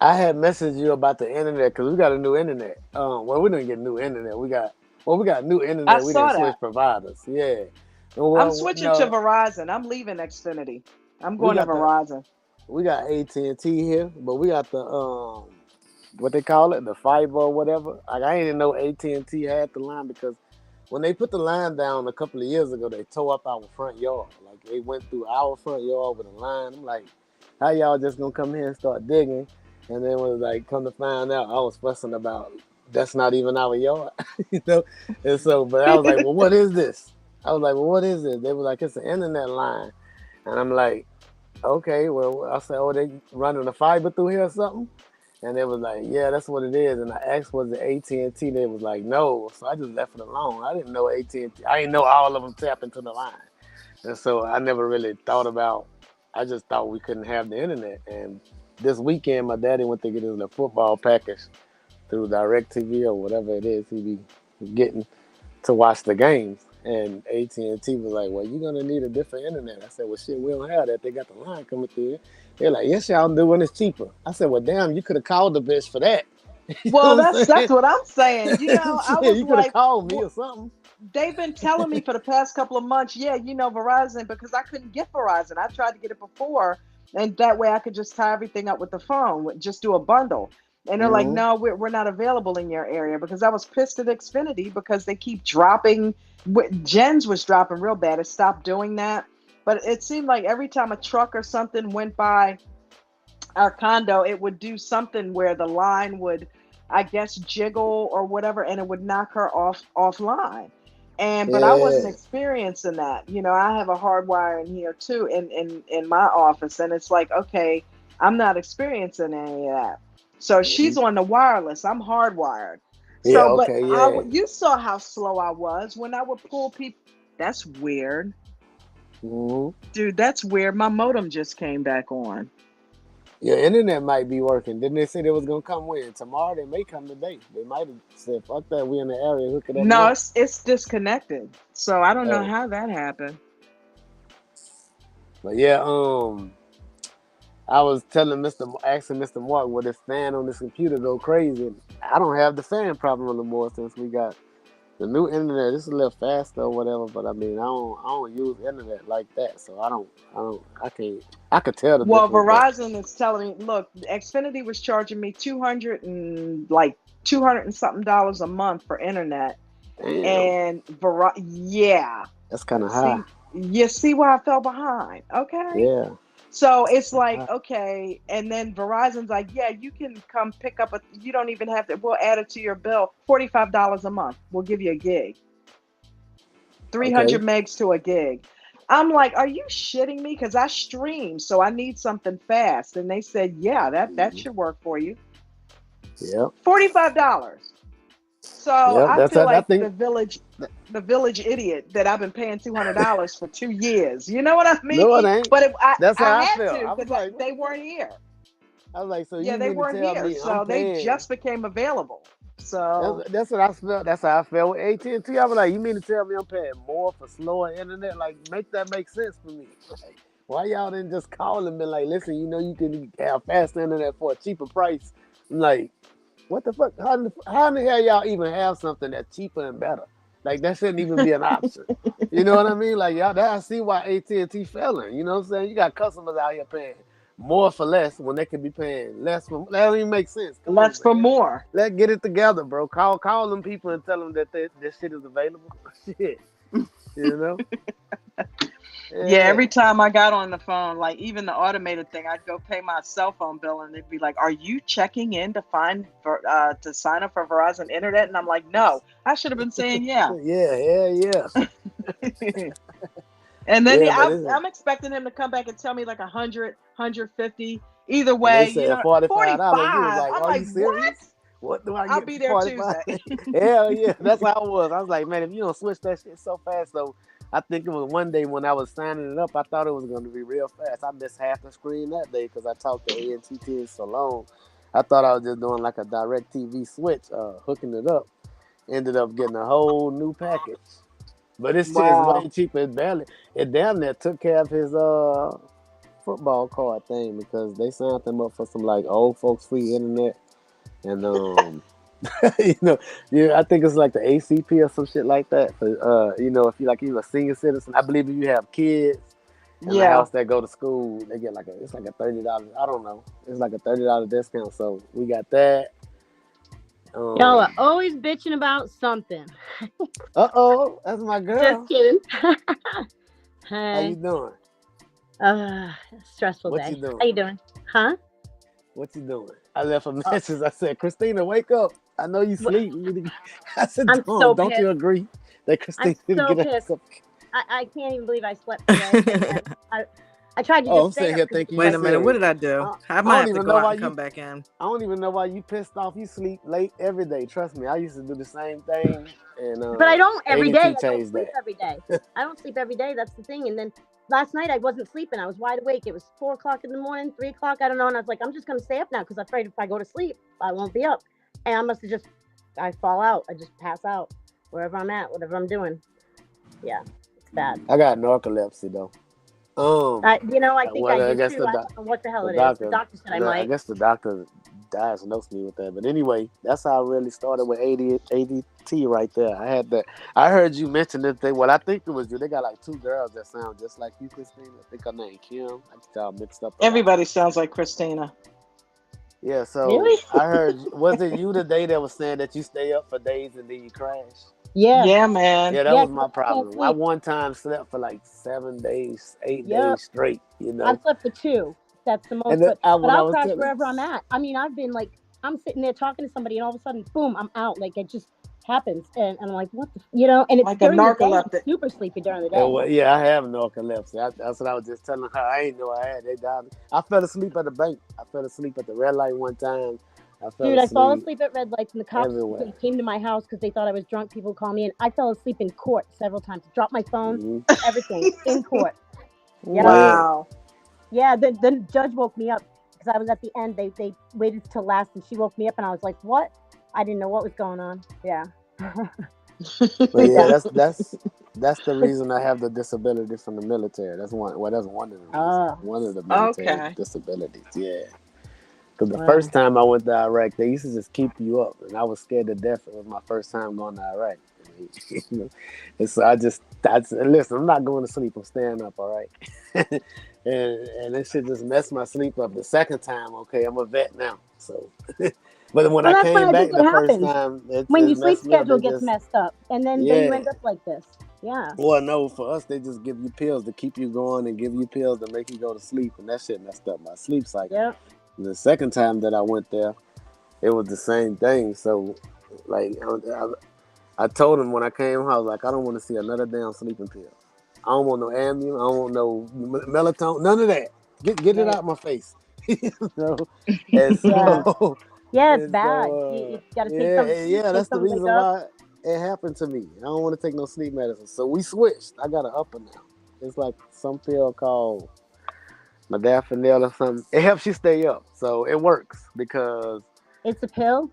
I had messaged you about the internet because we got a new internet. Well, we didn't get new internet. We got new I internet. We didn't saw switch that. providers. Yeah. I'm Well, switching to no, Verizon. I'm leaving Xfinity. I'm we going to got the Verizon. we got AT&T here, but we got the what they call it, the fiber or whatever. Like I didn't know AT&T had the line because when they put the line down a couple of years ago, they tore up our front yard. Like they went through our front yard with a line. I'm like, how y'all just gonna come here and start digging? And then was like, come to find out, I was fussing about that's not even our yard, you know. And so, but I was like, well, what is this? I was like, well, what is this? They were like, it's an internet line, and I'm like, okay, well, I said, oh, they running a fiber through here or something? And they was like, yeah, that's what it is. And I asked, was it AT&T? They was like, no. So I just left it alone. I didn't know AT&T. I didn't know all of them tap into the line. And so I never really thought about. I just thought we couldn't have the internet. And this weekend, my daddy went to get his football package through DirecTV or whatever it is he be getting to watch the games. And AT&T was like, "Well, you're gonna need a different internet." I said, "Well, shit, we don't have that. They got the line coming through." They're like, "Yes, y'all do when it's cheaper." I said, "Well, damn, you could have called the bitch for that." You Well, know what that's I'm saying? what I'm saying. I Shit, was you could have like, called me or something. they've been telling me for the past couple of months, yeah, Verizon, because I couldn't get Verizon. I tried to get it before, and that way I could just tie everything up with the phone, just do a bundle. And they're like, Mm-hmm. no, we're not available in your area, because I was pissed at Xfinity because they keep dropping. Jen's was dropping real bad. It stopped doing that. But it seemed like every time a truck or something went by our condo, it would do something where the line would, I guess, jiggle or whatever, and it would knock her offline. And but I wasn't Yeah. experiencing that. I have a hard wire in here too, in my office, and it's like, okay, I'm not experiencing any of that. So Mm-hmm. she's on the wireless. I'm hardwired. Yeah. So, but Okay. Yeah. you saw how slow I was when I would pull people. That's weird, Mm-hmm. dude. That's weird. My modem just came back on. Your internet might be working. Didn't they say they was gonna come when? Tomorrow they may come today. They might have said, "Fuck that, we in the area, hook it up No, now." it's disconnected. So I don't know Oh, how that happened. but yeah, I was asking Mr. Mark, would his fan on this computer go crazy? I don't have the fan problem no more since we got the new internet. It's a little faster or whatever, but I mean, I don't use internet like that, so I can't. I could tell the Well, difference, but Verizon is telling me, look, Xfinity was charging me 200 and something dollars a month for internet, damn, and yeah, that's kind of high. see, you see why I fell behind, okay? Yeah, So that's it's kind of like, high. okay, and then Verizon's like, yeah, you can come pick up you don't even have to. We'll add it to your bill, $45 a month. We'll give you a gig. 300 Okay. megs to a gig. I'm like, are you shitting me? Because I stream, so I need something fast. And they said, yeah, that Mhm. should work for you. Yep. $45. So Yep. I That's feel I like think. the village idiot that I've been paying $200 for 2 years. You know what I mean? No, it ain't. But That's I how I had felt. to I was because like, what they the fuck? weren't here. I was like, so Yeah, you they mean to weren't tell here. me I'm So they paying? just became available. So That's what I felt. That's how I felt with AT&T. I was like, you mean to tell me I'm paying more for slower internet? Like, make that make sense for me. Like, why y'all didn't just call and be like, listen, you can have fast internet for a cheaper price? I'm like, what the fuck? How in the hell y'all even have something that's cheaper and better? Like, that shouldn't even be an option. You know what I mean? Like, y'all, I see why AT&T failing. You know what I'm saying? You got customers out here paying more for less when they could be paying less for. That don't even make sense. Come on, let's for man. more. Let's get it together, bro. Call them people and tell them that this shit is available. Shit, you know? Yeah, Yeah. every time I got on the phone, like even the automated thing, I'd go pay my cell phone bill, and they'd be like, "Are you checking in to to sign up for Verizon Internet?" And I'm like, "No, I should have been saying yeah." Yeah, yeah. And then Yeah, but I'm expecting him to come back and tell me like 100, 150. Either and they way, said forty $45. You was five. like, I'm are like, you what? serious? What do I I'll get be for there 45? Tuesday. Hell yeah. That's how I was. I was like, man, if you don't switch that shit so fast though, I think it was one day when I was signing it up, I thought it was gonna be real fast. I missed half the screen that day because I talked to AT&T so long. I thought I was just doing like a direct TV switch, hooking it up. Ended up getting a whole new package. But this shit is Wow. way cheaper. It damn near took care of his football card thing because they signed them up for some like old folks free internet and you know, yeah, I think it's like the ACP or some shit like that. For if you're a senior citizen, I believe if you have kids in the Yeah. house that go to school, they get it's like a $30. I don't know. It's like a $30 discount. So we got that. Y'all are Um, always bitching about something. that's my Just girl. kidding. How you Hey, doing? stressful What you day. How doing? you doing? Huh? What you doing? I left a Uh, message. I said, Christina, wake up. I know you wh- sleep. I said, I'm so don't you pissed. agree that I'm Christina need to so get her pissed. ass up? I can't even believe I slept today. And I I tried to Oh, just I'm stay sitting up here because thinking it's you Wait like a minute. What serious. did I do? uh, I I might don't have to even go know out why and you. come back in. I don't even know why you pissed off. You sleep late every day. Trust me, I used to do the same thing, and but I don't every day. ADT I don't changed sleep that. every day. I don't sleep every day. That's the thing. And then last night I wasn't sleeping. I was wide awake. It was 4 o'clock in the morning, 3 o'clock. I don't know. And I was like, I'm just gonna stay up now because I'm afraid if I go to sleep, I won't be up. And I must have just, I fall out. I just pass out wherever I'm at, whatever I'm doing. Yeah, it's bad. I got narcolepsy though. I think I Well, I do guess too. I don't know what the hell the it is. The doctor, doctor said I might. I guess the doctor diagnosed me with that. But anyway, that's how I really started with ADT right there. I had that. I heard you mention that they. Well, I think it was you. They got like two girls that sound just like you, Christine. I think her name Kim. I get y'all mixed up a lot. Everybody sounds like Christina. Yeah. So Really? I heard. Was it you today that was saying that you stay up for days and then you crash? Yeah. Yeah, man. Yeah, that Yeah, was 'cause my I can't problem. I sleep. one time slept for like 7 days, 8 days Yep. straight. I've slept for two. That's the And most. then But when I I'll was crash telling, wherever I'm at. I mean, I've been like, I'm sitting there talking to somebody, and all of a sudden, boom, I'm out. Like it just happens, and I'm like, what the, and it's Like a during the day. I'm narcoleptic. super sleepy during the yeah, day. yeah, I have narcolepsy. That's what I was just telling her. I ain't know I had. They died. I fell asleep at the bank. I fell asleep at the red light one time. I fell Dude, I fall asleep asleep at red lights, and the cops everywhere. came to my house because they thought I was drunk. People call me, and I fell asleep in court several times. Dropped my phone, Hmm. everything in court. Yep. Yeah. Wow. Yeah. The judge woke me up because I was at the end. They waited till last, and she woke me up, and I was like, what? I didn't know what was going on. Yeah. But yeah, Yeah. that's the reason I have the disability from the military. That's one. Well, that's one of the reasons. Oh, One of the military Okay. disabilities. Yeah. Because the wow. first time I went to Iraq, they used to just keep you up, and I was scared to death. It was my first time going to Iraq, and so I said, listen, I'm not going to sleep. I'm staying up, all right. and this shit just messed my sleep up. The second time, okay, I'm a vet now, so. But when Well, I that's when came I think back what the first happens time, when your it sleep messed me up. schedule They gets just, messed up, and then you yeah. end up like this. Yeah. Well, no, for us, they just give you pills to keep you going and give you pills to make you go to sleep, and that shit messed up my sleep cycle. Yep. And the second time that I went there, it was the same thing. So, like, I told him when I came home, I was like, I don't want to see another damn sleeping pill. I don't want no Ambien. I don't want no melatonin. None of that. Get it Right. out my face. you know? And Yeah. so, Yeah, it's and bad. You so, got to take yeah, some sleep, yeah. take That's the some wake reason up. why it happened to me. I don't want to take no sleep medicine. So we switched. I got an upper now. It's like some pill called modafinil or something. It helps you stay up. So it works because It's a pill,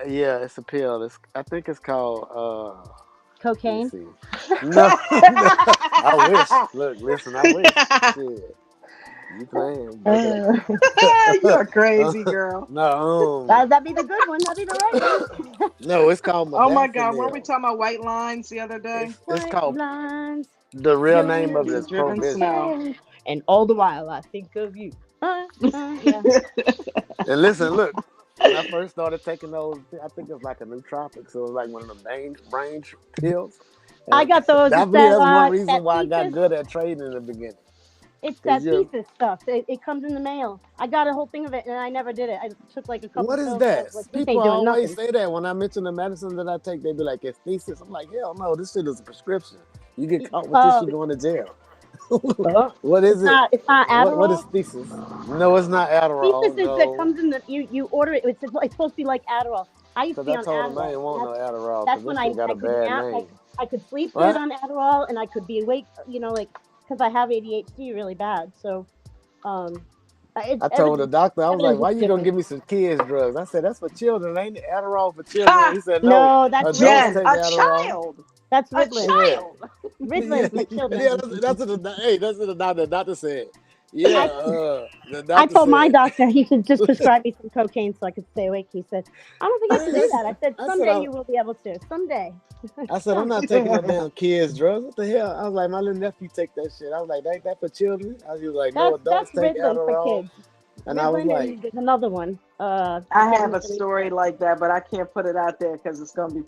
yeah, it's a pill. I think it's called let me cocaine. see. No, no, I wish. Look, listen, I wish. Shit, you playing, but Uh, You're crazy, girl. no, that'd be the good one. That'd be the right one. no, it's called Oh my God, weren't we modafinil. talking about white lines the other day? It's White called lines, the real your name of it The is lips driven Provision. snow. say, and all the while I think of you. Yeah. And listen, look, when I first started taking those, I think it was like a nootropic, so it was like one of the brain pills. I And got those. I It's believe that that's one that reason why I got thesis. good at trading in the beginning. It's Cause that you, thesis stuff. It comes in the mail. I got a whole thing of it, and I never did it. I took like a couple what is pills, and I that? was like, "This People ain't doing always nothing." say that when I mention the medicine that I take, they be like, "It's thesis." I'm like, hell no, this shit is a prescription. You get caught with this, Oh, you going to jail. well, What is it's it? not. It's not What is Adderall. thesis? No, it's not Thesis Adderall. is that No, comes in the you order it. It's supposed to be like Adderall. I used to because be I on told them I Adderall, ain't and want no Adderall because that's when this shit got I a could bad nap. name. I could sleep good What? on Adderall, and I could be awake. Like because I have ADHD really bad. So um, it's I told the doctor, I was like, everything's why just you gonna different. give me some kids drugs? I said, that's for children, ain't it? Adderall for children. Ha! He said, no, No, that's adults Jen, Ritalin. take a Adderall. child. That's A Ritalin. Yeah. child. Yeah, Ritalin for children. yeah, that's what the doctor said. Yeah, I the I doctor told my said, doctor he should just prescribe me some cocaine so I could stay awake. He said, I don't think I can do that. I said, I said, someday you will be able to. Someday. I'm not taking no damn kids drugs. What the hell? I was like, my little nephew take that shit. I was like, ain't that for children? I was like, no, That's adults take Ritalin for Adderall. kids. And I was Ritalin like, and there's another one. I I can't have remember a the name of story it. like that, but I can't put it out there because it's gonna be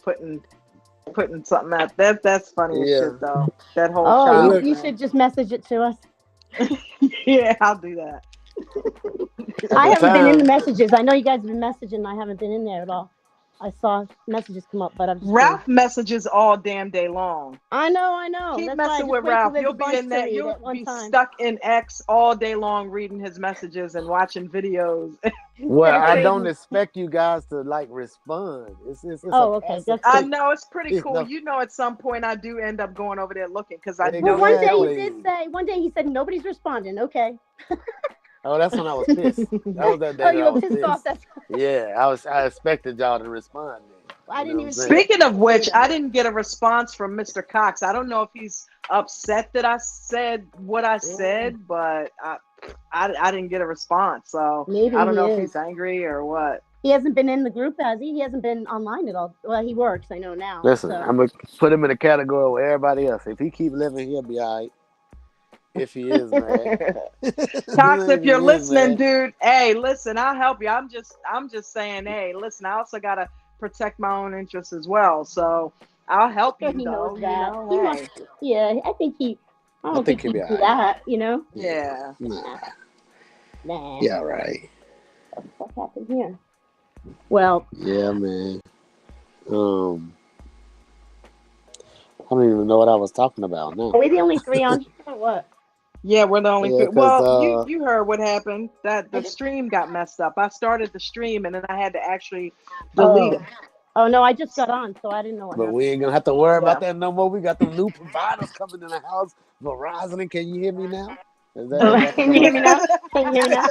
putting something out. That's funny as yeah. shit though. That whole Oh, And you, child look, you thing. should just message it to us. Yeah, I'll do that. at I the haven't been in the time, messages. I know you guys have been messaging. I haven't been in there at all. I saw messages come up, but I'm just kidding. Ralph messages all damn day long. I know. Keep That's why I messing just with wait till Ralph. there's You'll a be bunch in to that. read You'll at one be time. stuck in X all day long reading his messages and watching videos. Well, I don't Crazy. expect you guys to like respond. It's Oh, a okay, passive that's I good. thing. know it's pretty You cool. know, You know, at some point I do end up going over there looking because I Well, know he's one day he doing did exactly. say. One day he said nobody's responding. Okay. Oh, that's when I was pissed. That was that day Oh, that you I were was pissed off. pissed. That's. Yeah, I expected y'all to respond then. I You know didn't what I'm even see saying? it. Speaking of Say which, I that. didn't get a response from Mr. Cox. I don't know if he's upset that I said what I Yeah. said, but I didn't get a response. So Maybe I don't he know if is. he's angry or what. He hasn't been in the group, has he? He hasn't been online at all. Well, he works. I know now. Listen, So. I'm gonna put him in a category with everybody else. If he keep living, he'll be all right. If he is mad, Cox, if if you're he is listening, mad, dude, hey, listen, I'll help you. I'm just saying, hey, listen, I also gotta protect my own interests as well. So I'll help Sure, you he knows though, that. He hey. must. Yeah, I think he. I I don't think think he'll he'd be all do right. that. You know. Yeah. Nah, Nah. yeah, right. What happened here? Well, Yeah, man. Um, I don't even know what I was talking about now. are we the only three on here or what? Yeah, we're the only Yeah, three. cause Well, you heard what happened. That I the just. stream got messed up. I started the stream and then I had to actually delete Oh. it. Oh no, I just got on, so I didn't know what but happened. we ain't gonna have to worry about Yeah. that no more. We got them new providers coming in the house. Verizon, can you hear me now? Oh, Is that the can you hear me commercial? now? Can you hear me now?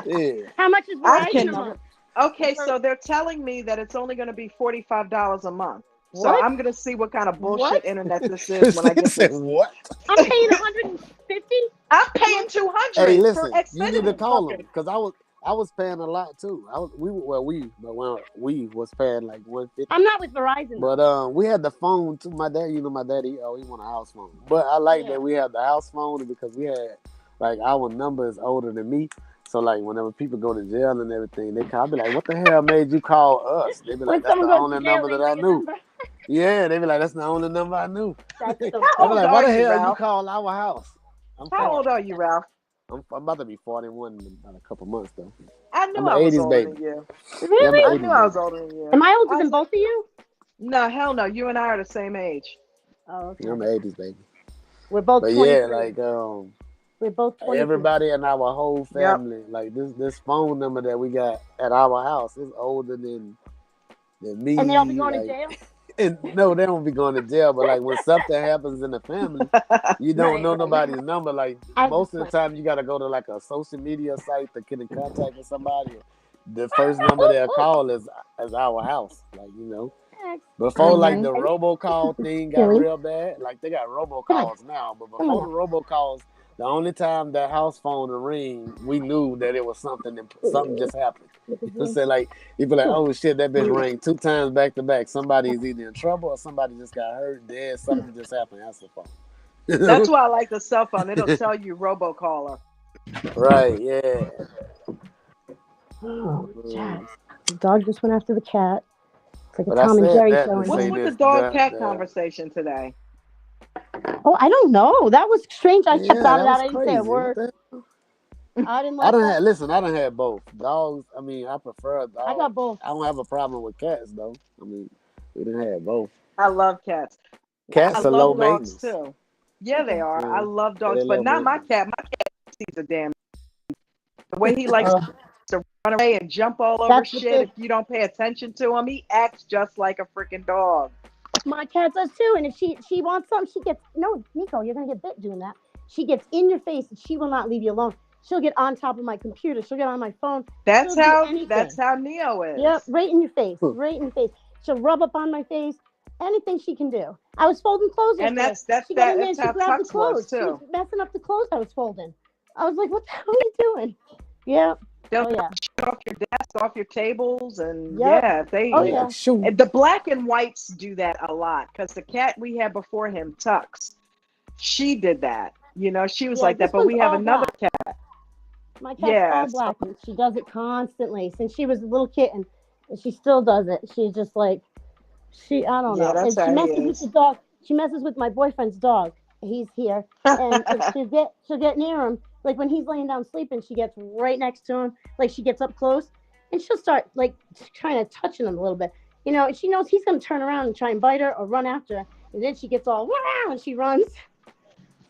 Yeah. How much is I Verizon a can. month? Okay, so they're telling me that it's only going to be $45 a month. So What? I'm going to see what kind of What? bullshit internet this is when I Kristen get said this. what? I'm paying 150 I'm a paying month. Hey, 200 for listen, you need to extended call them fucking. because I was paying a lot too. We was paying like 150. I'm not with Verizon But though. we had the phone too. My dad, my daddy, he want a house phone. But I like Yeah. that we have the house phone because we had like our number is older than me. So like whenever people go to jail and everything, they call. I be like, "What the hell made you call us?" They be like, When "That's the someone goes only to jail, number they that I ring a knew." number. Yeah, they be like, "That's the only number I knew." That's They so be How old like, funny. "Why are the you, hell you Ralph? call our house?" I'm How 40. old are you, Ralph? I'm about to be 41 in about a couple months though. I knew I'm an I was 80s older baby. than you. Yeah, I'm an Really? I knew 80s I was baby. older than you. Am I older I than was like, both of you? no, hell no. You and I are the same age. Oh, Yeah, I'm okay. an 80s baby. We're both But yeah, 23. We're both 23. everybody in our whole Yep. family, like this phone number that we got at our house is older than And they all be me. going to Like, jail? and no, they don't be going to jail. But like when something happens in the family, you don't Right, know right. nobody's number. Like I most just of the went. time, you got to go to like a social media site to get in contact with somebody. The first number they'll call is our house. Like before like Hmm. the robocall thing got Silly. real bad, like they got Come on. robocalls now, but Come before on. the robocalls, the only time that house phone would ring, we knew that it was something something just happened. You know what I'm saying? Like you be like, oh shit, that bitch rang 2 times back to back. Somebody's either in trouble or somebody just got hurt, dead, something just happened. That's the phone. You That's know? why I like the cell phone. It'll tell you robocaller. Right, yeah. Oh, Jazz. The dog just went after the cat. It's like a But I Tom and said Jerry that show to in What's say here. with the this, dog cat conversation today? Oh, I don't know. That was strange. I kept yeah, out of that that. was I didn't say a crazy. What word. the I didn't like that. I done had both. Dogs, I mean, I prefer I got dogs. both. I don't have a problem with cats though. I mean, we done had both. I love cats. I Cats are low love dogs maintenance. too. Yeah, they Okay. are. I love Yeah, dogs, they but low not my maintenance. cat. My cat sees a damn. The way he likes Oh, to run away and jump all over that's the shit thing. if you don't pay attention to him, he acts just like a freaking dog. My cat does too. And if she wants something, she gets no, Nico, you're gonna get bit doing that. She gets in your face and she will not leave you alone. She'll get on top of my computer. She'll get on my phone. That's She'll do how anything. Neo Yep, is. right in your face. Right in your face. She'll rub up on my face. Anything she can do. I was folding clothes And yesterday. that's that's She got that in there and that's she how grabbed the Tux was clothes. She was too. messing up the clothes I was folding. I was like, what the hell are you doing? Yep. They'll Oh yeah. shut off your desk, off your tables, and Yep. yeah, Oh They they yeah. like shoot. the black and whites do that a lot because the cat we had before him, Tux, she did that. She was Yeah, like this that. But one's we have all another black. cat. My cat's Yeah, all black and she does it constantly since she was a little kitten. And she still does it. She's just like I don't yeah, know. that's And she how he messes with the is. dog. She messes with my boyfriend's dog. He's here. And she'll get near him. Like when he's laying down sleeping, she gets right next to him. Like she gets up close and she'll start like trying to touching him a little bit, and she knows he's going to turn around and try and bite her or run after her, and then she gets all wow and she runs.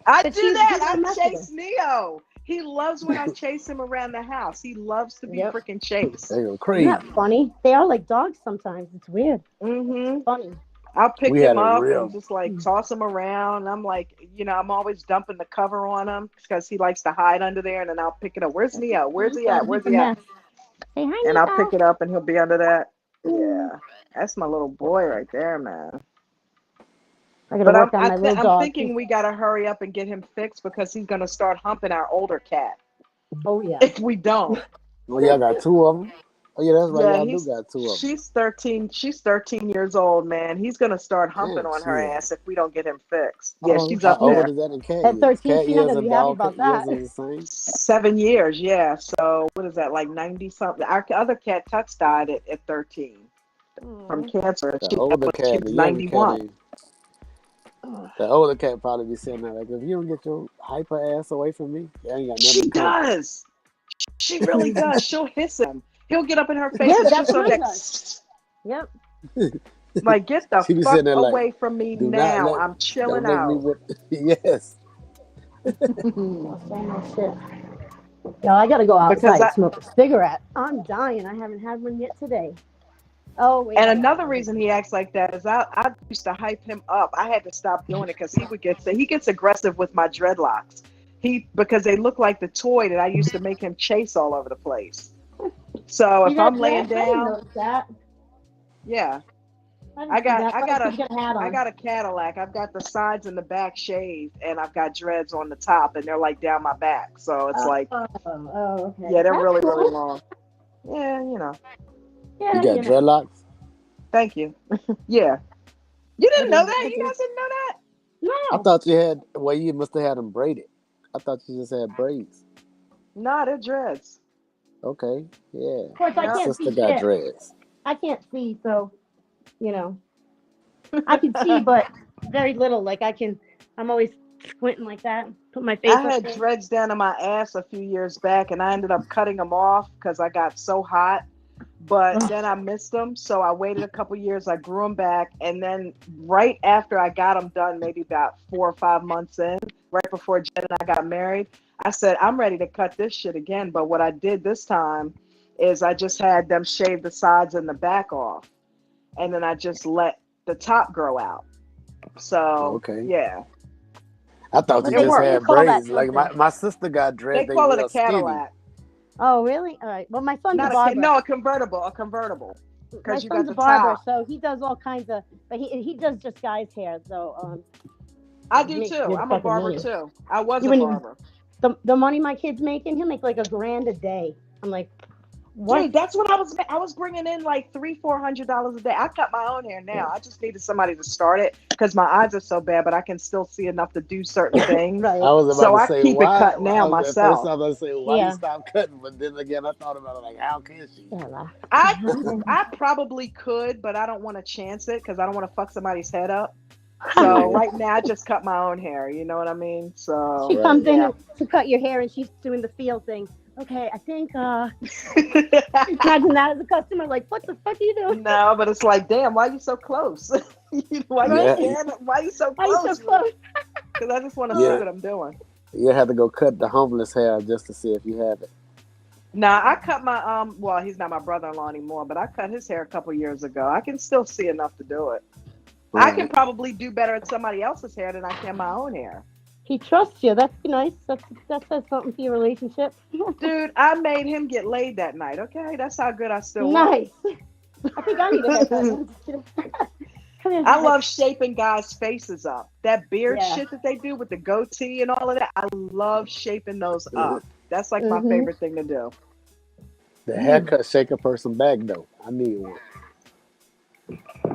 I But do he's that. gonna I mess with her. chase Neo. He loves when I chase him around the house. He loves to be Yep. freaking chased. They go Isn't that crazy. funny? They are like dogs sometimes. It's weird. Mm-hmm. Funny. I'll pick We had him a up and real. just like toss him around. I'm like, I'm always dumping the cover on him because he likes to hide under there. And then I'll pick it up. Where's Neo? Where's he at? Where's It's a he at? mess. Say hi, And I'll pick Nico. it up and he'll be under that. Mm. Yeah, that's my little boy right there, man. I gotta But work on my little I'm dog. thinking we gotta hurry up and get him fixed because he's gonna start humping our older cat Oh yeah. if we don't. Well, y'all got two of them. Oh yeah, that's right. Yeah, Y'all do got two of them. she's 13. She's 13 years old, man. He's gonna start humping Damn, on her shit. ass if we don't get him fixed. Yeah, Oh, she's How up old there. is that in cat at years? 13, Cat she's not years gonna and be happy dog about years that. are the same. 7 years, yeah. So what is that, like 90 something? Our other cat Tux died at 13 from Mm. cancer. The She died older when she cat, was the younger cat 91. ain't. The older cat probably be sitting there like, if you don't get your hyper ass away from me, you ain't got nothing She to come. does. She really does. She'll hiss him. He'll get up in her face Yeah, and she'll that's start mine like, does. Yep. like, get the She be fuck sitting there like, away from me do not now. let, I'm don't chilling make me out. whip. Yes. Oh, so much shit. Yo, I gotta go Because outside and smoke a cigarette. I'm dying. I haven't had one yet today. Oh wait, and I got another one. reason he acts like that is I used to hype him up. I had to stop doing it because he gets aggressive with my dreadlocks. Because they look like the toy that I used to make him chase all over the place. So You if got I'm laying dreads? I didn't down, notice that. yeah, I I didn't see got that. I Probably got because a you got a hat I on. got a Cadillac. I've got the sides and the back shaved, and I've got dreads on the top, and they're like down my back. So it's like, Okay. yeah, they're That's really really cool. long. Yeah, You Yeah, got dreadlocks? Thank you. Yeah, you I didn't know do. that. I You do. guys didn't know that. I No. thought you had, well, you must have had them braided. I thought you just had braids. Nah, they're dreads. Okay, yeah. Of course, I My Yeah. can't sister see got shit. dreads. I can't see, so you know, I can see, but very little. Like I'm always squinting like that. Put my face I up had there. dreads down in my ass a few years back, and I ended up cutting them off because I got so hot. But Ugh. then I missed them, so I waited a couple years. I grew them back, and then right after I got them done, maybe about 4 or 5 months in, right before Jen and I got married, I said I'm ready to cut this shit again. But what I did this time is I just had them shave the sides and the back off, and then I just let the top grow out. So Okay. yeah, I thought What you it just they worked. had call that braids. Like something? my sister got They dreads. They call it a real skinny. Cadillac. Oh, really? All right. Well, my son's a Not barber. a convertible, My because you got son's a the barber, top. so he does all kinds of. But he does just guys' hair, so I he do makes too. good I'm a fucking barber money. too. I was You a wouldn't even barber. the money my kid's making. He'll make like $1,000 a day. I'm like, what? Dude, that's what I was bringing in like $300-400 a day. I cut my own hair now. I just needed somebody to start it because my eyes are so bad, but I can still see enough to do certain things. I Right. was about So to I say keep it why. cut now At first, myself. I was about to say why you Yeah. stop cutting, but then again, I thought about it like, how can she? Yeah. I I probably could, but I don't want to chance it because I don't want to fuck somebody's head up. So Yeah, right now I just cut my own hair. You know what I mean? She So right. comes in yeah. to cut your hair and she's doing the feel thing. Okay, I think imagine that as a customer, like, what the fuck are you doing? No, but it's like, damn, why are you so close? Why you Yeah, Right? scared? Why you so Why are you so close? close? Because I just want to see yeah. what I'm doing. You had to go cut the homeless hair just to see if you have it. Now I cut my well, he's not my brother-in-law anymore, but I cut his hair a couple years ago. I can still see enough to do it. I can Right. probably do better at somebody else's hair than I can my own hair. He trusts you. That's nice. That says something for your relationship. Dude, I made him get laid that night. Okay, that's how good I still work. Nice. I think I need a haircut. No, I'm just kidding. Come here. I love shaping guys' faces up. That beard Yeah. shit that they do with the goatee and all of that. I love shaping those up. That's like my Mhm. favorite thing to do. The haircut shake a person back though. I need one.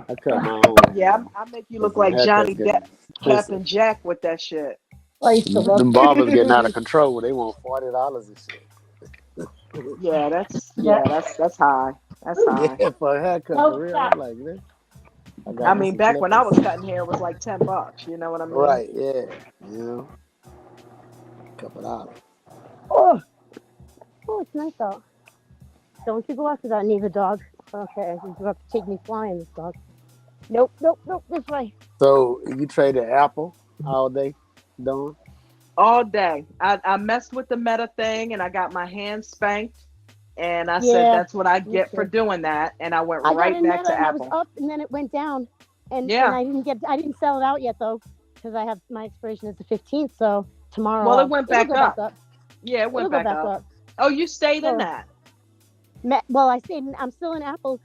I cut my own. Yeah, I make you look Cause them like Johnny haircuts getting Depp, expensive. Captain Jack with that shit. I used to love Them barbers getting out of control. They want $40 and shit. Yeah, Yeah. that's high. That's high. Yeah, for a haircut Oh, for real. stop. I'm like, man, I I got me mean, some back when I was clippers. cutting hair, it was like $10. You know what I mean? Right, yeah. You know, couple dollars. Oh, it's nice though. Don't you go after that neither, dog. Okay, he's about to take me flying, this dog. Nope, nope, nope, this way. So you traded Apple all day, Dawn? All day. I messed with the meta thing and I got my hand spanked. And I said, Yeah, that's what I me get for too. doing that. And I went I got right in back Meta to and I was Apple. up and then it went down, and Yeah. I didn't sell it out yet though, because I have my expiration is the 15th. So tomorrow Well, it went it'll back go back up. up. Yeah, it It'll went go back back up. up. Oh, you stayed in So that. well, I stayed. I'm still in Apple.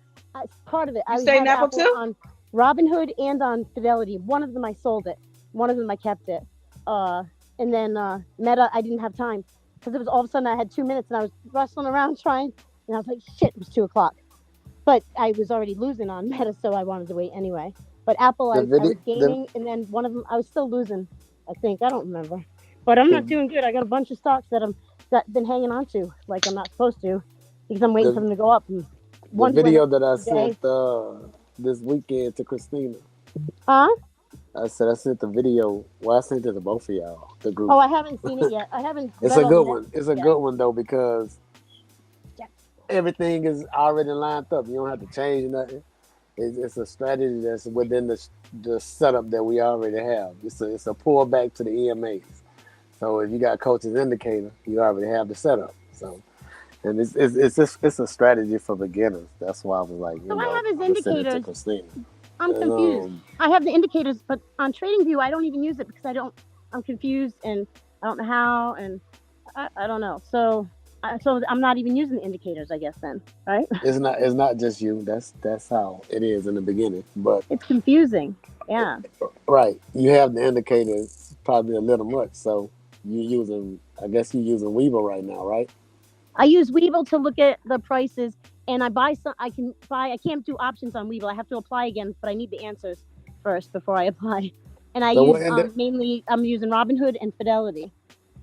Part of it. You I stayed in had Apple Apple too? on Robinhood and on Fidelity. One of them I sold it. One of them I kept it. Uh, and then Meta, I didn't have time because it was all of a sudden I had 2 minutes and I was rustling around trying, and I was like, shit, it was 2 o'clock. But I was already losing on Meta, so I wanted to wait anyway. But Apple, The I video, was gaining, and then one of them I was still losing. I think I don't remember, but I'm not the doing good. I got a bunch of stocks that I'm that been hanging on to like I'm not supposed to because I'm waiting for the them to go up. And the one's went video up that I today. sent this weekend to Christina. Huh? I said I sent the video. Well, I sent it to both of y'all, the group. Oh, I haven't seen it yet. I haven't It's read a all the good one. messages It's a yet. good one though because everything is already lined up. You don't have to change nothing. It's a strategy that's within the setup that we already have. It's a pullback to the EMAs. So if you got coach's indicator, you already have the setup. So and it's a strategy for beginners. That's why I was like, So I have his I'm gonna send it to indicators. Christina. I'm And confused. I have the indicators, but on TradingView, I don't even use it because I don't. I'm confused and I don't know how, and I don't know. So I'm not even using the indicators, I guess then, right? it's not just you. That's how it is in the beginning. But It's confusing. Yeah. right, you have the indicators probably a little much. So I guess you're using Weeble right now, right? I use Webull to look at the prices, and I buy some. I can buy. I can't do options on Webull. I have to apply again, but I need the answers first before I apply. And I So use mainly. I'm using Robinhood and Fidelity.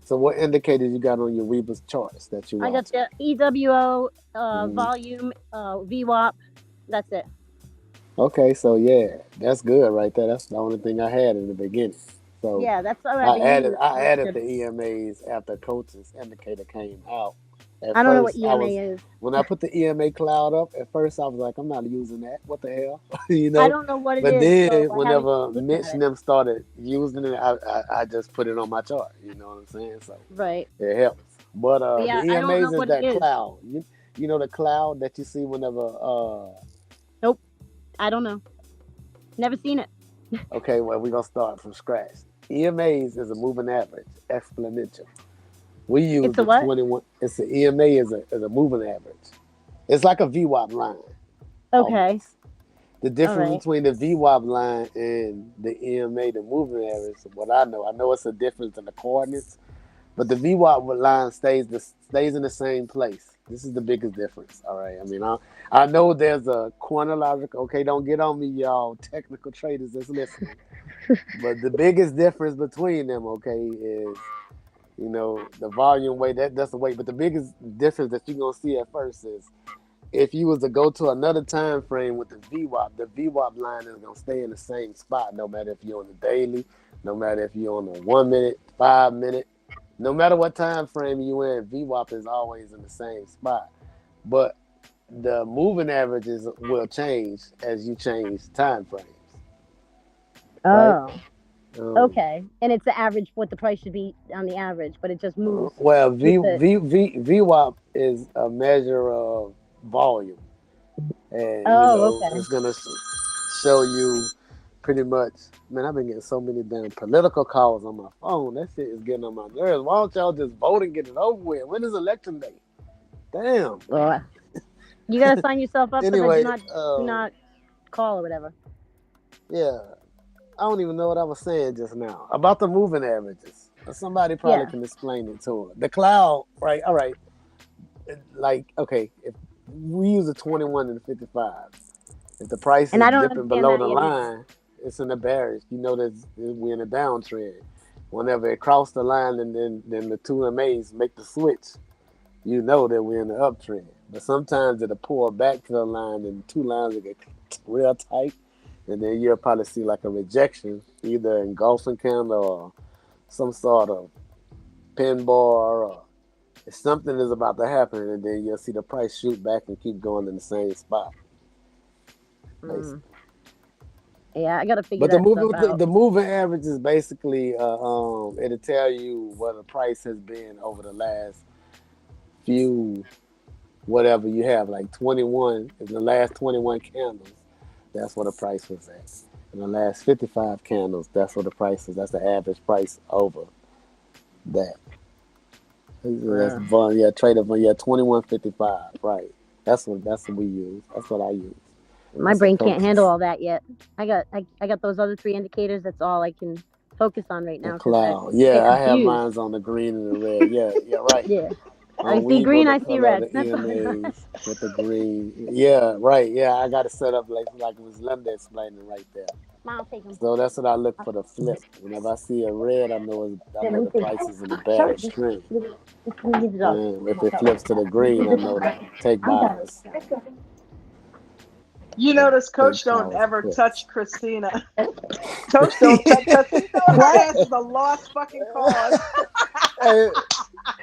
what indicators you got on your Weeble's charts that you I got watch? the EWO, Mm. volume, VWAP. That's it. Okay, so yeah, that's good right there. That's the only thing I had in the beginning. So Yeah, that's what I've I been added using. I That's added good. the EMAs after coach's indicator came out. At I don't know what first, EMA is. when I put the EMA cloud up. At first, I was like, I'm not using that. What the hell, I don't know what it But is, so then, I haven't whenever looked at Mitch and it. them started using it, I just put it on my chart. You know what I'm saying? So Right. it helps. But But the yeah, I don't know EMAs is what it that is. cloud. You know the cloud that you see whenever. Nope. I don't know. Never seen it. Okay, well we're gonna start from scratch. EMAs is a moving average, exponential. We use It's a the what? 21. It's the EMA is a moving average. It's like a VWAP line Okay. almost. The All difference right. between the VWAP line and the EMA, the moving average, what I know it's a difference in the coordinates, but the VWAP line stays in the same place. This is the biggest difference. All right. I mean, I know there's a chronological. Okay, don't get on me, y'all technical traders that's listening. But the biggest difference between them, okay, is the volume weight. That's the weight. But the biggest difference that you're gonna see at first is if you was to go to another time frame with the VWAP line is gonna stay in the same spot, no matter if you're on the daily, no matter if you're on the 1 minute, 5 minute, no matter what time frame you in, VWAP is always in the same spot. But the moving averages will change as you change time frames, right? Oh. Okay. And it's the average, what the price should be on the average, but it just moves Well, with the. VWAP is a measure of volume, and Oh, okay. it's gonna show you pretty much. Man, I've been getting so many damn political calls on my phone. That shit is getting on my nerves. Why don't y'all just vote and get it over with? When is election day? Damn. Well, you gotta sign yourself up for the Anyway, do not call or whatever. yeah, I don't even know what I was saying just now about the moving averages. Somebody probably Yeah. can explain it to her. The cloud, right? All right. Like, okay, if we use a 21 and a 55, if the price And is I don't dipping understand below that the yet either. line, it's in the bearish. That we're in a downtrend. Whenever it crosses the line and then the two MAs make the switch, you know that we're in the uptrend. But sometimes it'll pull back to the line and the two lines will get real tight. And then you'll probably see like a rejection, either engulfing candle or some sort of pin bar or something is about to happen, and then you'll see the price shoot back and keep going in the same spot, Mm. basically. Yeah, I gotta figure But the that stuff moving out. the moving average is basically it'll tell you what the price has been over the last few whatever you have, like 21 in the last 21 candles. That's what the price was at. In the last 55 candles, that's what the price is. That's the average price over that. That's Uh, fun. Yeah, trader fun. Yeah, 21.55. Right. That's what we use. That's what I use. my That's what brain can't handle coaches. all that yet. I got those other three indicators. That's all I can focus on right The now because I cloud. get Yeah, I have confused. mines on the green and the red. Yeah, yeah, right. Yeah, I We see able green, to I see color red. the That's all I got. EMAs with the green. Yeah, right. Yeah, I got it set up like it was Linda explaining right there. Mom, I'll take them. So that's what I look for the flip. Whenever I see a red, I Here, let know me the see. price is in a Sorry, bearish trend. just can you give the dog? And if it flips to the green, I know to take I'm done. buys. You Big notice big Coach don't flowers and ever touch puts. Christina. Coach don't touch because he know her What? ass is a lost fucking cause. Hey,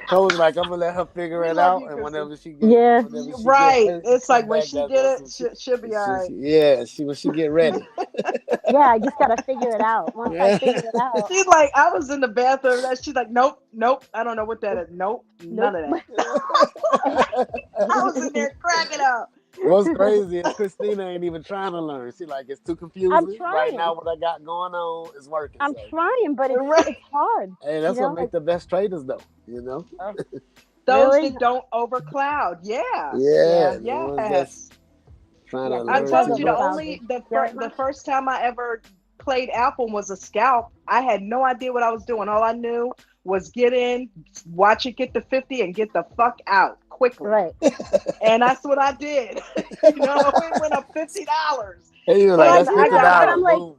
Coach, like I'm gonna let her figure We it love out, you, and Christina. Yeah. whenever she get Right. hurt and It's come like when back, she get it, she'll be all right. yeah, she when she get ready. Yeah, I just gotta figure it out. Once I Yeah. figure it out, She's like, I was in the bathroom. That she's like, nope, nope. I don't know what that is. Nope, none nope. of that. I was in there cracking up. What's crazy is Christina ain't even trying to learn. She like it's too I'm confusing right trying. now. What I got going on is working. I'm So trying, but Right. it's hard. hey, You that's what know, make the best traders though. You know. oh, Those really? that don't overcloud. Yeah. Yeah. Yeah, the ones that's Yes. trying Yeah, to 'cause I it learn does told too you the much. overcloud. only Do you feel it the much? first time I ever played Apple was a scalp. I had no idea what I was doing. All I knew was get in, watch it get to 50 and get the fuck out quickly. Right. And that's what I did. It went up $50. And you're Well, like, But I that's do I fifty got that, but rid of dollars. I'm like, Boom.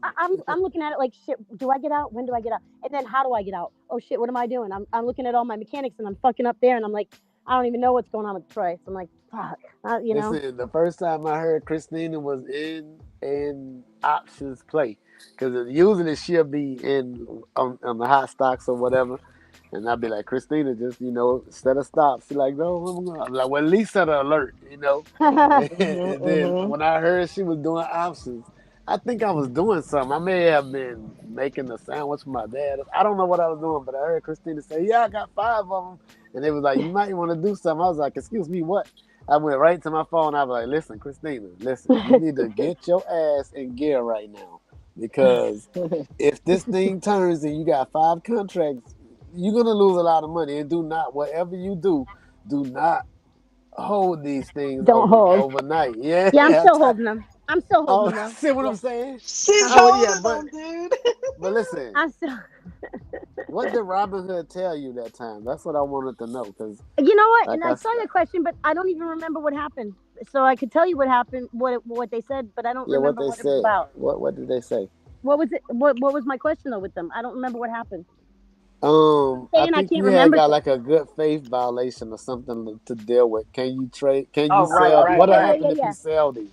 I'm looking at it like, shit. Do I get out? When do I get out? And then how do I get out? Oh shit, what am I doing? I'm looking at all my mechanics and I'm fucking up there, and I'm like, I don't even know what's going on with the price. I'm like, fuck, you know. Listen, the first time I heard Christina was in options play, because usually she'll be in on the hot stocks or whatever, and I'll be like, Christina, just set a stop. She's like, no, I'm like, well, at least set an alert, Mhm, And then mhm. when I heard she was doing options, I think I was doing something. I may have been making a sandwich for my dad. I don't know what I was doing, but I heard Christina say, yeah, I got 5 of them, and it was like, you might want to do something. I was like, excuse me, what? I went right to my phone. I was like, listen, Christina, listen, you need to get your ass in gear right now. Because if this thing turns and you got 5 contracts, you're going to lose a lot of money. And whatever you do not hold these things Don't hold. overnight. Yeah. Yeah, I'm still holding them. I'm still holding Oh, them though. see what Yeah, I'm saying? She's I'm Oh, still. yeah. holding But, them, dude. but listen, I'm still. what did Robin Hood tell you that time? That's what I wanted to know. Because, You know what? like And I I saw said, your question, but I don't even remember what happened. So I could tell you what happened, what they said, but I don't yeah, what remember they what it was said. about. What did they say? What was it? What was my question though with them? I don't remember what happened. I Saying I think can't you had remember got things. like a good faith violation or something to deal with. Can you trade? Can you Oh, right, sell? Oh right, What'll yeah, right. happen yeah, if you yeah, sell these?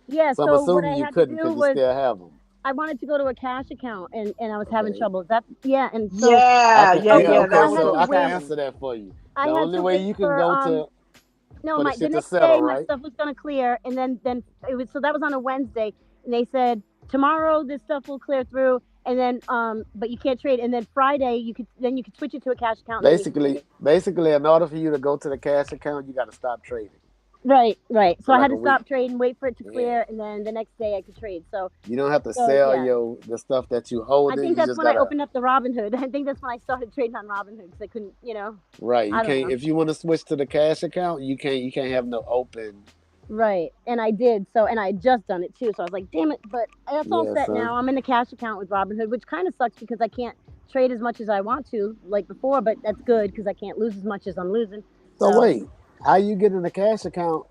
yeah. So I'm So what assuming I you had to couldn't do because you was still have them. I wanted to go to a cash account, and I was having Okay. trouble. That yeah, and so Yeah, yeah, Yeah. yeah. okay, so Okay. That I would had have So to I was can wait. happening. answer that for you. I The had only to way wait you can for go to no, for the my the shit to next settle, day my right? stuff was gonna clear, and then it was so that was on a Wednesday, and they said tomorrow this stuff will clear through, and then but you can't trade, and then Friday you could switch it to a cash account, and then you could Basically, trade. basically, in order for you to go to the cash account, you got to stop trading Right, right. So for I like had a to week. stop trading, wait for it to Yeah. clear, and then the next day I could trade. You don't have to So sell yeah, the stuff that you I holding. think You that's just when I gotta opened up the Robinhood. I think that's when I started trading on Robinhood because I couldn't, right. You I don't can't know. if you want to switch to the cash account. You can't have no open. Right, and I did so, and I had just done it too. So I was like, "Damn it!" But that's all Yeah. set So now. I'm in the cash account with Robinhood, which kind of sucks because I can't trade as much as I want to, like before. But that's good because I can't lose as much as I'm losing. so So, wait. How you get in the cash account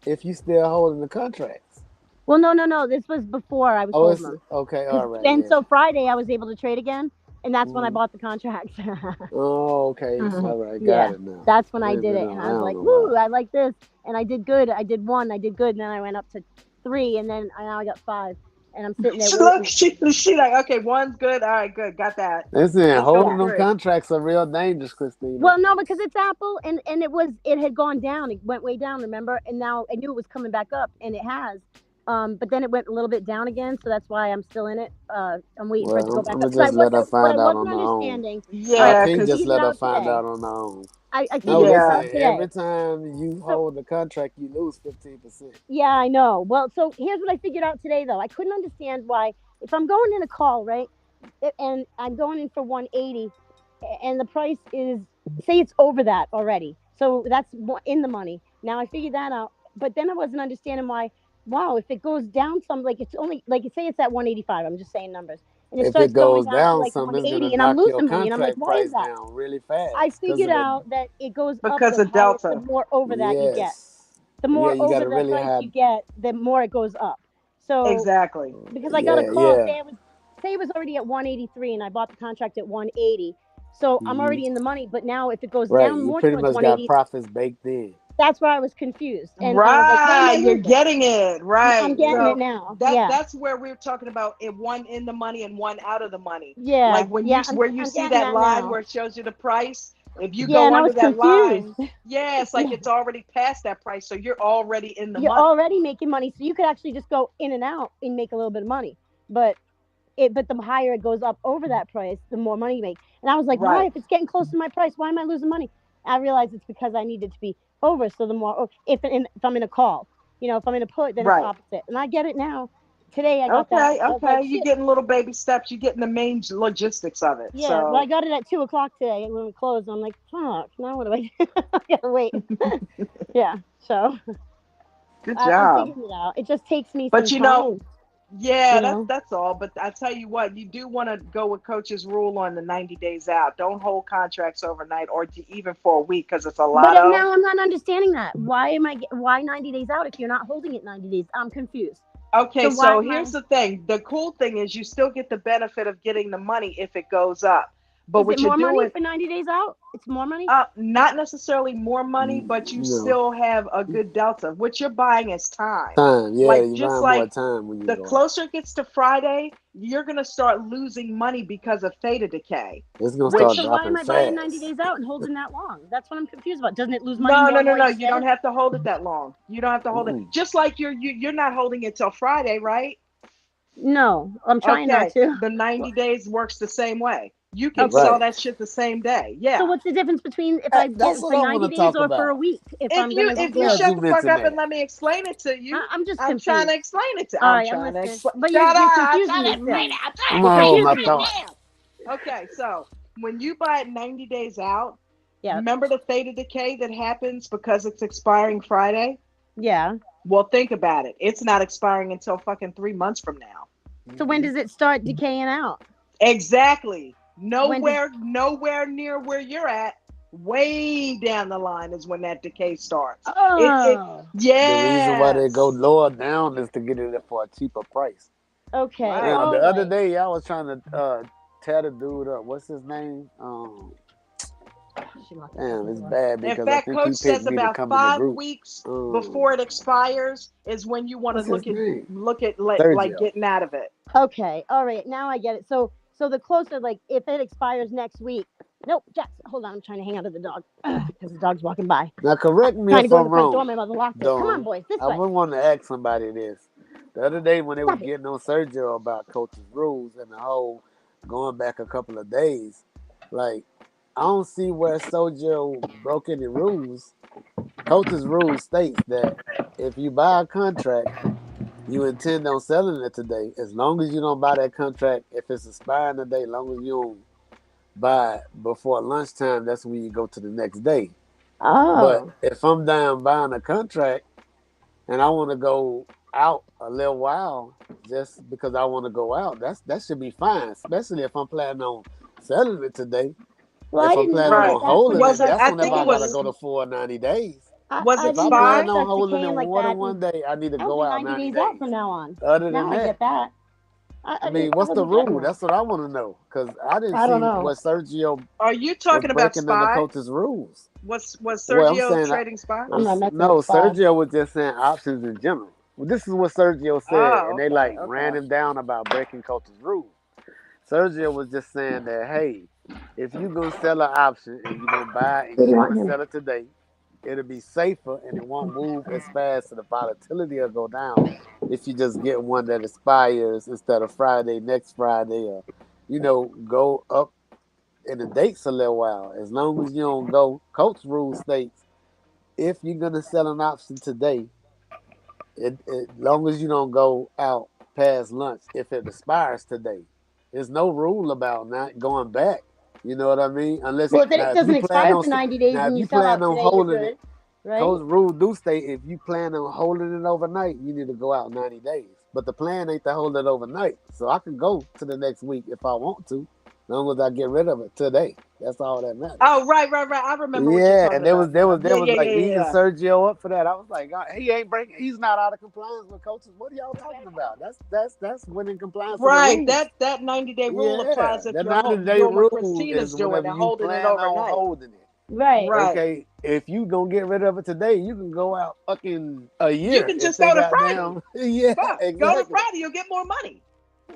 if you still holding the contracts? well, no, no, no. This was before I was Oh, holding it's them, okay. because All right. and Yeah. so Friday I was able to trade again, and that's when I Mm. bought the contract. Oh, okay. Mhm. All right. Got Yeah, it now. that's when I I ain't did been it, and on. I I was don't like, know why. "Woo, I like this," and I did good. I did one, I did good, and then I went up to three, and then now I got five. and I'm sitting there She look, waiting. she like, okay, one's good. All right, good, got that. Listen, Let's go holding with Yeah. them three. contracts are real dangerous, Christina. Well, no, because it's Apple, and it had gone down. It went way down, remember? And now I knew it was coming back up, and it has. But then it went a little bit down again, so that's why I'm still in it. I'm waiting for it to Well, go I'm back up. gonna Because just let her what I find out wasn't on her own. understanding. All I right, Yeah, so I can't because just figured let her out find today. out on her own. I No, figured this yeah, out listen, today. every time you So hold the contract, you lose 15%. yeah, I know. Well, so here's what I figured out today, though. I couldn't understand why if I'm going in a call, right, and I'm going in for 180, and the price is say it's over that already, so that's in the money. Now I figured that out, but then I wasn't understanding why. Wow, if it goes down some, like it's only like say it's at 185. I'm just saying numbers, and it If it starts going goes down to down like some, it's gonna 180, and I'm knock your losing money, and I'm like, contract why is price that? down really I fast because figured of the out that it goes up because the of higher, the Delta. more over that you get. yes, The yeah, more you over gotta the really price have you get, the more it goes up. So Exactly. because I got a yeah, call, yeah. say it was already at 183, and I bought the contract at 180. So I'm hmm already in the money. But now if it goes Right, down you more pretty towards much got 180, profits baked in. that's where I was confused, and I was like, what am I Right, you're losing? getting it I'm right. getting Yeah, it So now. that Yeah, that's where we're talking about it, one in the money and one out of the money. yeah, Like when yeah. where you I'm see getting that that line now. where it shows you the price, if you Yeah, go and I under was that confused. line, yeah, it's like Yeah, it's already past that price, so you're already in the you're money. already making money, so you could actually just go in and out and make a little bit of money. But but the higher it goes up over that price, the more money you make. And I was like, why? Right. If it's getting close to my price, why am I losing money? I realized it's because I need it to be over. So the more, if I'm in a call, if I'm in a put, then it's Right. opposite. And I get it now. Today I got that. Okay, I was like, okay. You're shit. getting little baby steps. You're getting the main logistics of it. Yeah. Well, I So got it at 2 o'clock today when we closed. I'm like, fuck. Now what do I do? I gotta wait. Yeah. So good I'm job. figuring it out. It just takes me some But time. yeah, You that's know. that's all. But I tell you what, you do want to go with Coach's rule on the 90 days out. Don't hold contracts overnight or even for a week because it's a But lot of. now I'm not understanding that. Why 90 days out if you're not holding it 90 days? I'm confused. Okay, So why so am here's I? the thing. The cool thing is you still get the benefit of getting the money if it goes up. But Is it what you're more money doing, for 90 days out? It's more money. not necessarily more money, but you no still have a good delta. What you're buying is time. time. Yeah, Like you just buying more like time when you the go out. closer it gets to Friday, you're gonna start losing money because of theta decay. It's gonna Wait, start so Which why am dropping I buying 90 fast. days out and holding that long? That's what I'm confused about. Doesn't it lose money no, more no, the no, more no. you You don't stay? have to hold it that long. You don't have to hold it. Mm-mm. Just like you're not holding it till Friday, right? No, I'm trying not Okay, to. the 90 days works the same way. You can Okay. sell Right. that shit the same day. So Yeah. what's the difference between if I hold That's it what for I want 90 to days talk or for a about. week if If I'm you gonna if go you Glad in? shut you the fuck mentioned up and that. let me explain it to you, I'm just I'm trying to confused. explain it to. All I'm right, I'm trying to listening. explain. But Shut up! you're I'm confusing trying to me explain still. it. I'm I'm trying You're to explain on it. my confusing me. thoughts. Goddamn. Okay, so when you buy it 90 days out, Yeah. remember the theta decay that happens because it's expiring Friday? Yeah. Well, think about it. It's not expiring until fucking 3 months from now. So when hmm does it start decaying out? Exactly. When does Nowhere near where you're at. Way down the line is when that decay starts. It Oh, The reason why they go yes. lower down is to get it for a cheaper price. okay. Right. Now, the All other right. day, I was trying to tear the dude up. What's his name? She locked herself Damn, in the it's door. bad In because I fact, think he coach picked says me to about come in the five group. weeks before it expires is when you want to What's his name? look at like Sergio. getting out of it. Okay. All right. Now I get it. So the closer, like, if it expires next week. Nope, Jackson. Hold on. I'm trying to hang out to the dog because the dog's walking by. Now, correct me Trying to if go to I'm the front door. wrong, My mother locked it. Come on, Dawn. boys. This I way. would want to ask somebody this. The other day when they was Stop it. getting on Sergio about coach's rules and the whole going back a couple of days, like, I don't see where Sergio broke any rules. Coach's rules states that if you buy a contract, you intend on selling it today. As long as you don't buy that contract, if it's expiring today, as long as you don't buy it before lunchtime, that's when you go to the next day. But Oh. if I'm down buying a contract and I want to go out a little while just because I want to go out, that should be fine. Especially if I'm planning on selling it today. Well, I If I'm didn't planning know Right. that on that's when holding it Was it, it? starts that's I whenever think it I gotta was. go decaying. the full 90 days. Was I it If I didn't know plan it spy? on starts holding it decaying like more than that. one day, I need to I'll go do out 90 90 days out days. from now on. Other than Now I that, get that. I I mean, what's the wasn't getting rule? that. That's what I want to know. Because I didn't I don't see know. what Sergio Are you was talking about breaking none of spy? coach's rules. Was Well, I'm Sergio saying, trading spy? I'm not messing with no, Spy. Sergio was just saying options in general. this is what Sergio said, Oh, and they okay, like ran okay. him down about breaking coach's rules. Sergio was just saying that, hey, if you're gonna sell an option and you're gonna buy it and Who do you you want want to him? sell it today, it'll be safer and it won't move as fast, so the volatility will go down if you just get one that expires instead of Friday next Friday, or go up in the dates a little while. As long as you don't go, coach rule states if you're gonna sell an option today, long as you don't go out past lunch, if it expires today, there's no rule about not going back. You know what I mean? Unless Well, then now, it if you doesn't plan expire on for 90 days now if and you you sell plan out on today, you're holding it, good, right? coach rule do state if you plan on holding it overnight, you need to go out 90 days. But the plan ain't to hold it overnight, so I can go to the next week if I want to, as long as I get rid of it today. That's all that matters. Oh, right. I remember what you're Yeah, and talking there about was there now. was there Yeah, was yeah, like yeah, yeah, eating yeah. Sergio up for that. I was like, he ain't breaking. He's not out of compliance with coaches. What are y'all talking about? That's winning compliance to the Right. rules. That 90-day rule Yeah, applies if the you're 90-day doing what rule Christina's is doing whenever and you holding it plan on overnight. holding it. Right. Right. Okay, if you gonna get rid of it today, you can go out fucking a You year can if just they go to got Friday. down. Yeah, Fuck. Go to exactly. Friday, you'll get more money.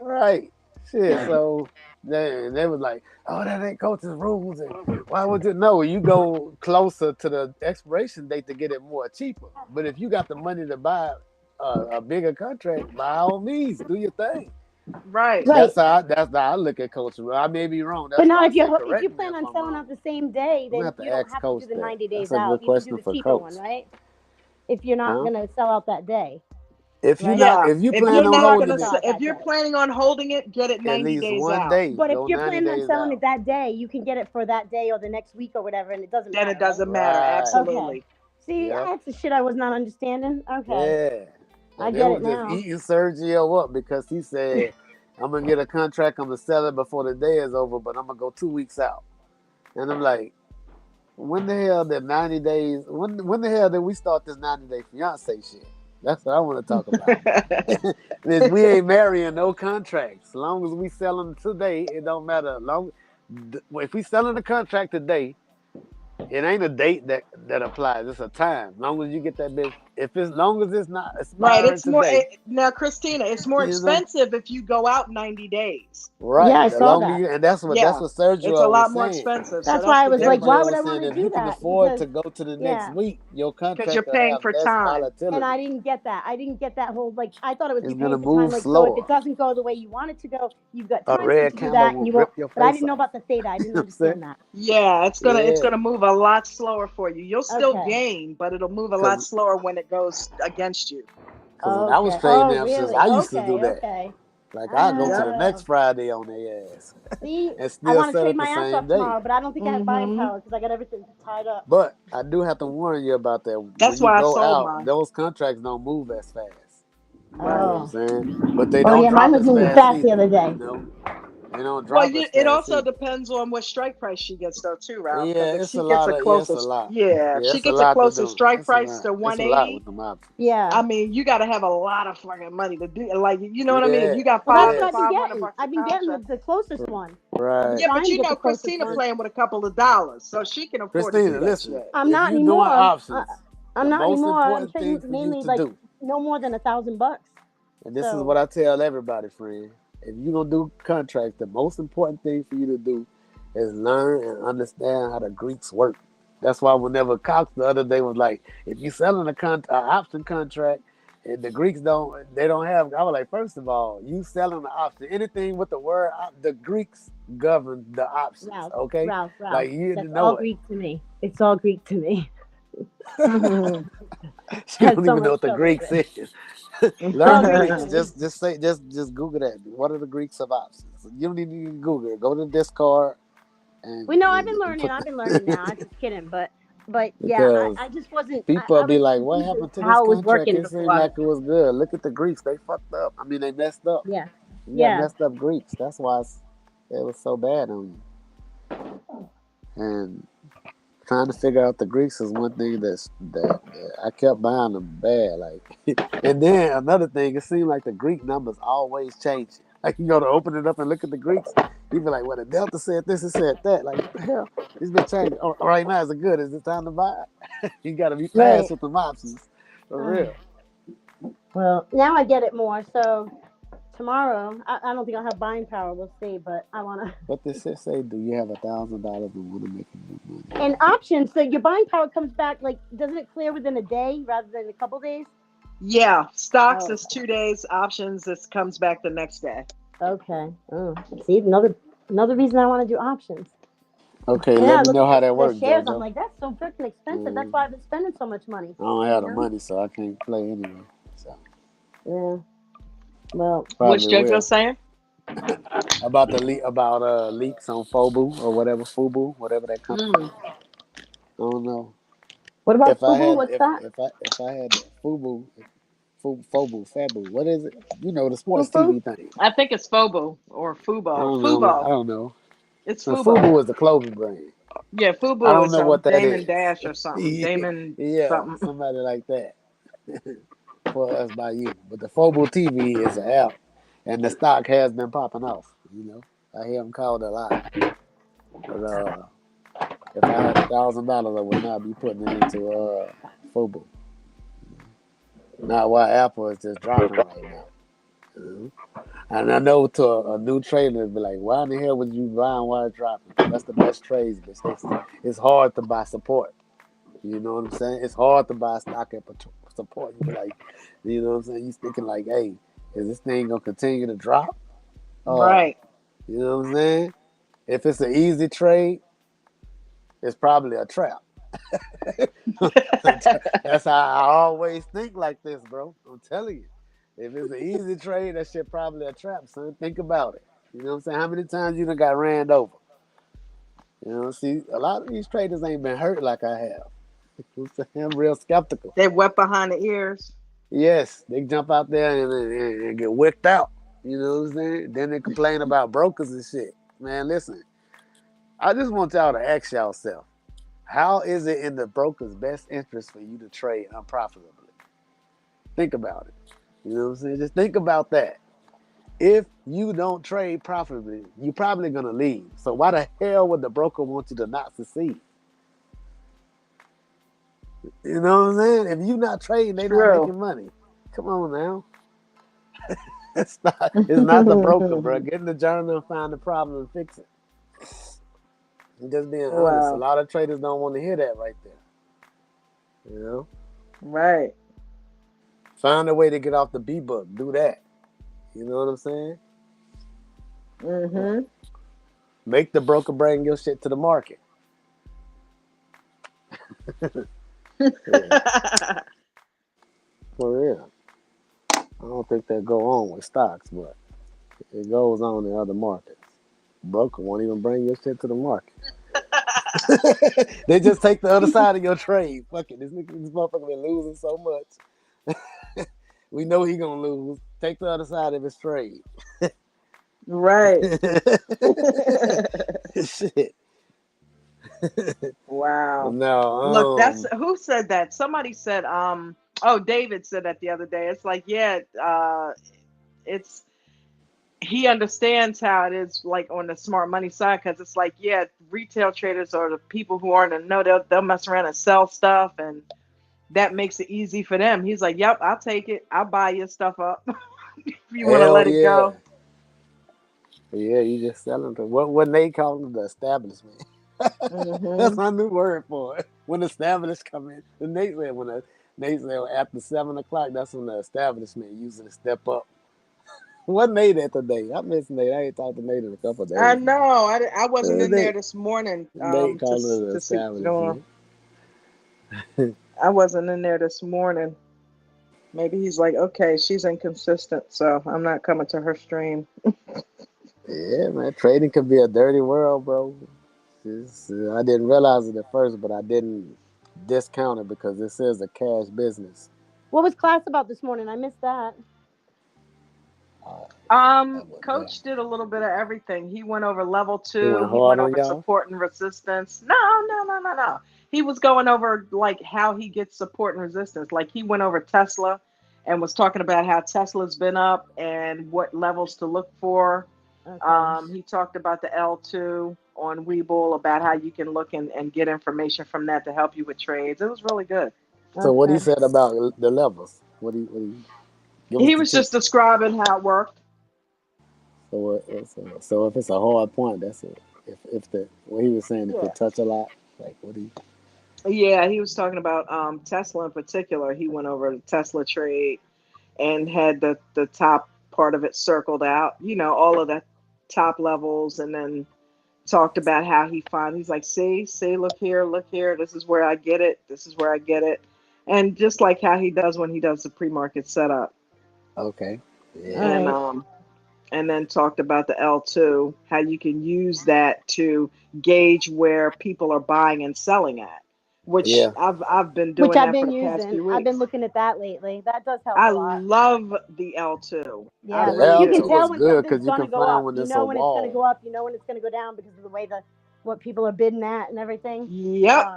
Right. Shit. So they was like, oh, that ain't coach's rules. And why would you know? You go closer to the expiration date to get it more cheaper. But if you got the money to buy a bigger contract, by all means, do your thing. Right. Right. That's how I look at coach's rule. I may be wrong. But That's now, why I if you say if you correct me plan if on I'm selling wrong. out the same day, I'm gonna then have you to don't ask have to coach do the that. 90 That's days a out. good You can do question the for cheaper coach. one, right? If you're not Huh? gonna sell out that day, right? Yeah. If you If plan you're on Maybe you are not gonna gonna holding sell it out if that you're day. planning on holding it, get it at 90 least days one out. day, But if go you're 90 planning on days selling it out. that day, you can get it for that day or the next week or whatever, and it doesn't Then it matter, right? doesn't matter. Right. Okay. Absolutely. See, Yep. that's the shit I was not understanding. Okay, Yeah. I And they get it was just now. eating Sergio up because he said, I'm gonna get a contract, I'm gonna sell it before the day is over, but I'm gonna go 2 weeks out. And I'm like, when the hell did 90 days when the hell did we start this 90-day fiance shit? That's what I want to talk about. Is we ain't marrying no contracts. As long as we selling today, it don't matter. If we selling the contract today, it ain't a date that applies. It's a time. As long as you get that bitch. If it's long as it's not Right. expiring It's more today, now, Christina, it's more you know. expensive if you go out 90 days. Yeah, Right. I The saw longer that. you, and that's Yeah. what It's a Sergio was lot more saying. expensive. So That's that's why I the was like, why Sergio difference. would was I want saying to if you do can that? afford to Because go to the next yeah, week, your Because contract you're will paying have for less time. and volatility. I didn't get that. I didn't get that whole like. I thought it would It's be gonna paying for time. move Like, so if it slower. doesn't go the way you want it to go, you've got A time to red do candle that, and will you rip won't. your But I face didn't know off. about the theta. I You didn't know what I'm saying? understand that. Yeah, it's Yeah, gonna move a lot slower for you. You'll still Okay. gain, but it'll move a lot because slower when it goes against you. when I was Okay. trading Oh, options, really? I used to do Okay. that. Okay. Like I go to Yep. the next Oh. Friday on their ass See, and I still want to sell trade it the my ass same off day. tomorrow, but I don't think I have buying Hmm. power because I got everything tied up. But I do have to warn you about that. When That's you why I go sold out, mine. those contracts don't move as fast. You Right. know Oh. what I'm saying? But they Oh don't yeah, mine drop was as moving fast fast the either. other You day. know, they don't Well, drop as it fast also either. depends on what strike price she gets, though, too, Ralph. Because Yeah, if it's a she gets lot a of yeah, it's a closest, lot. yeah, if Yeah, she it's a gets a lot to closest do. strike price to It's a lot with 180, them options. Yeah. I mean, you got to have a lot of fucking money to do. Like, you know what I mean? If Yeah, you got Well, that's five what I've been yes, 500 getting. bucks a I've been getting contract, the closest one. I'm right. yeah, but trying to you get know, the closest Christina one. playing with a couple of dollars, so she can afford to do Christina, that listen. shit. I'm If not you doing anymore. options, I'm the not most anymore. I'm important trading thing for you mainly to like do, no more than $1,000. and this is So what I tell everybody, friend. If you're gonna do contracts, the most important thing for you to do is learn and understand how the Greeks work. That's why whenever Cox the other day was like, if you selling a option contract and the Greeks they don't have, I was like, first of all, you selling the option. Anything with the word the Greeks govern the options, Ralph, okay? Ralph, Like you that's all know it. Greek to me. It's all Greek to me. Mhm. You Has don't so even know much what the trouble Greeks with. is. It's Learn all the Greek Greeks. to me. Just Google that. What are the Greeks of options? You don't need to Google it. Go to Discord Well, no, and put I've been learning now. I'm just kidding, but yeah, because I just wasn't. people I be was like, "What confused as happened to to this how it was contract? working It seemed before. like it was good. Look at the Greeks. They fucked up. I mean, they messed up. Yeah, You got yeah. messed up Greeks. That's why it was so bad on you. And trying to figure out the Greeks is one thing that I kept buying them bad. Like, and then another thing, it seemed like the Greek numbers always changing. Like you go to open it up and look at the Greeks, you be like, "Well, the Delta said this and said that." Like, what the hell? It's been changing. All right now, is it good? Is it time to buy? You got to be fast Right. with the options, for Uh, real. Well, now I get it more. So tomorrow, I don't think I'll have buying power. We'll see, but I want to. What this shit say? Do you have $1,000 and want to make a new money? And options. So your buying power comes back. Like, doesn't it clear within a day rather than a couple days? Yeah, stocks Oh, is 2 days. Options, this comes back the next day. okay. Oh, see, another reason I want to do options. Okay, And then let I me look know at how that the works, shares. I'm JoJo. like, that's so freaking expensive. That's Mm, why I've been spending so much money. I don't You have the know? money, so I can't play anyway. So Yeah. Well, What's probably JoJo will. saying? About the about leaks on Fobu or whatever Fubu, whatever that company Mm. is. I don't know. what about If I Fubu? had What's that? if I had Fubu, Fobu, Fabu, what is it? You know the sports Fufu? TV thing. I think it's Fobo or I Fubo. don't know. I Fubo. don't know. It's The Fubo. Fubu is the clothing brand. Yeah, I Fubu don't is know what that Damon is. Dash or something. yeah, Damon yeah, something. somebody like that for us by you. But the Fobu TV is an app, and the stock has been popping off. You know, I hear them called a lot. But if I had $1,000, I would not be putting it into Fobu. Not why Apple is just dropping right now. You know? And I know to a new trader, be like, why in the hell would you buy and why it's dropping? That's the best trades, bitch. It's hard to buy support. You know what I'm saying? It's hard to buy stock at support. You be like, you know what I'm saying? You thinking like, hey, is this thing gonna continue to drop? Or Right. you know what I'm saying? If it's an easy trade, it's probably a trap. That's how I always think like this, bro. I'm telling you. If it's an easy trade, that shit probably a trap, son. Think about it. You know what I'm saying? How many times you done got ran over? You know, see, a lot of these traders ain't been hurt like I have. You know what I'm saying? I'm real skeptical. They wet behind the ears. Yes, they jump out there and get wicked out. You know what I'm saying? Then they complain about brokers and shit. Man, listen, I just want y'all to ask yourself, how is it in the broker's best interest for you to trade unprofitably? Think about it. You know what I'm saying? Just think about that. If you don't trade profitably, you're probably gonna leave. So why the hell would the broker want you to not succeed? You know what I'm saying? If you're not trading, they're not True. making money. Come on now. It's not the broker, bro. Get in the journal and find the problem and fix it. I'm just being honest. A Wow. lot of traders don't want to hear that right there. You know? Right. Find a way to get off the B book. Do that. You know what I'm saying? Mm-hmm. Make the broker bring your shit to the market. Yeah, for real. I don't think that go on with stocks, but it goes on in other markets. Broker won't even bring your shit to the market. They just take the other side of your trade. Fuck it. This motherfucker been losing so much. We know he gonna lose. Take the other side of his trade. Right. Shit. Wow. Look, No, that's who said that? Somebody said, oh, David said that the other day. It's like, yeah, it's he understands how it is like on the smart money side because it's like, yeah, retail traders or the people who aren't in the know, they'll mess around and sell stuff and that makes it easy for them. He's like, yep, I'll take it. I'll buy your stuff up if you want to hell let it yeah. go. Yeah, you just selling to what they call them, the establishment. That's Hmm. my new word for it. When the established come in, the Nate said Nate said after 7 o'clock, that's when the establishment usually step up. What Nate at today? I miss Nate. I ain't talked to Nate in a couple of I days, man. know. I wasn't in there Nate, this morning Nate calling it the to see what's going on. establishment. I wasn't in there this morning. Maybe he's like, okay, she's inconsistent, so I'm not coming to her stream. Yeah, man, trading can be a dirty world, bro. I didn't realize it at first, but I didn't discount it because this is a cash business. What was class about this morning? I missed that. Uh, that was there. Coach did a little bit of everything. He went over level He two. went He hard went on over y'all. support and resistance. No. He was going over like how he gets support and resistance. Like he went over Tesla and was talking about how Tesla's been up and what levels to look for. Okay. He talked about the L2 on Webull about how you can look and get information from that to help you with trades. It was really good. So what he Okay. said about the levels? What he? Give us He the was tip. just describing how it worked. So if it's a hard point, that's it. If the what he was saying, if Yeah. it touch a lot, like what do you? Yeah, he was talking about Tesla in particular. He went over the Tesla trade and had the top part of it circled out, all of the top levels, and then talked about how he's like, see, look here, this is where I get it, this is where I get it. And just like how he does when he does the pre-market setup. Okay, All yeah, And right. then talked about the L2, how you can use that to gauge where people are buying and selling at, which yeah. I've been Which doing I've that for been the past using. few I've been weeks. looking at that lately. That does help a I lot. love the L2. I Yeah, The really you can L2 do. is tell when good something's because you gonna can go find up. when You it's a know when it's gonna wall. go up. You know when it's gonna go down because of the way what people are bidding at and everything. Yep.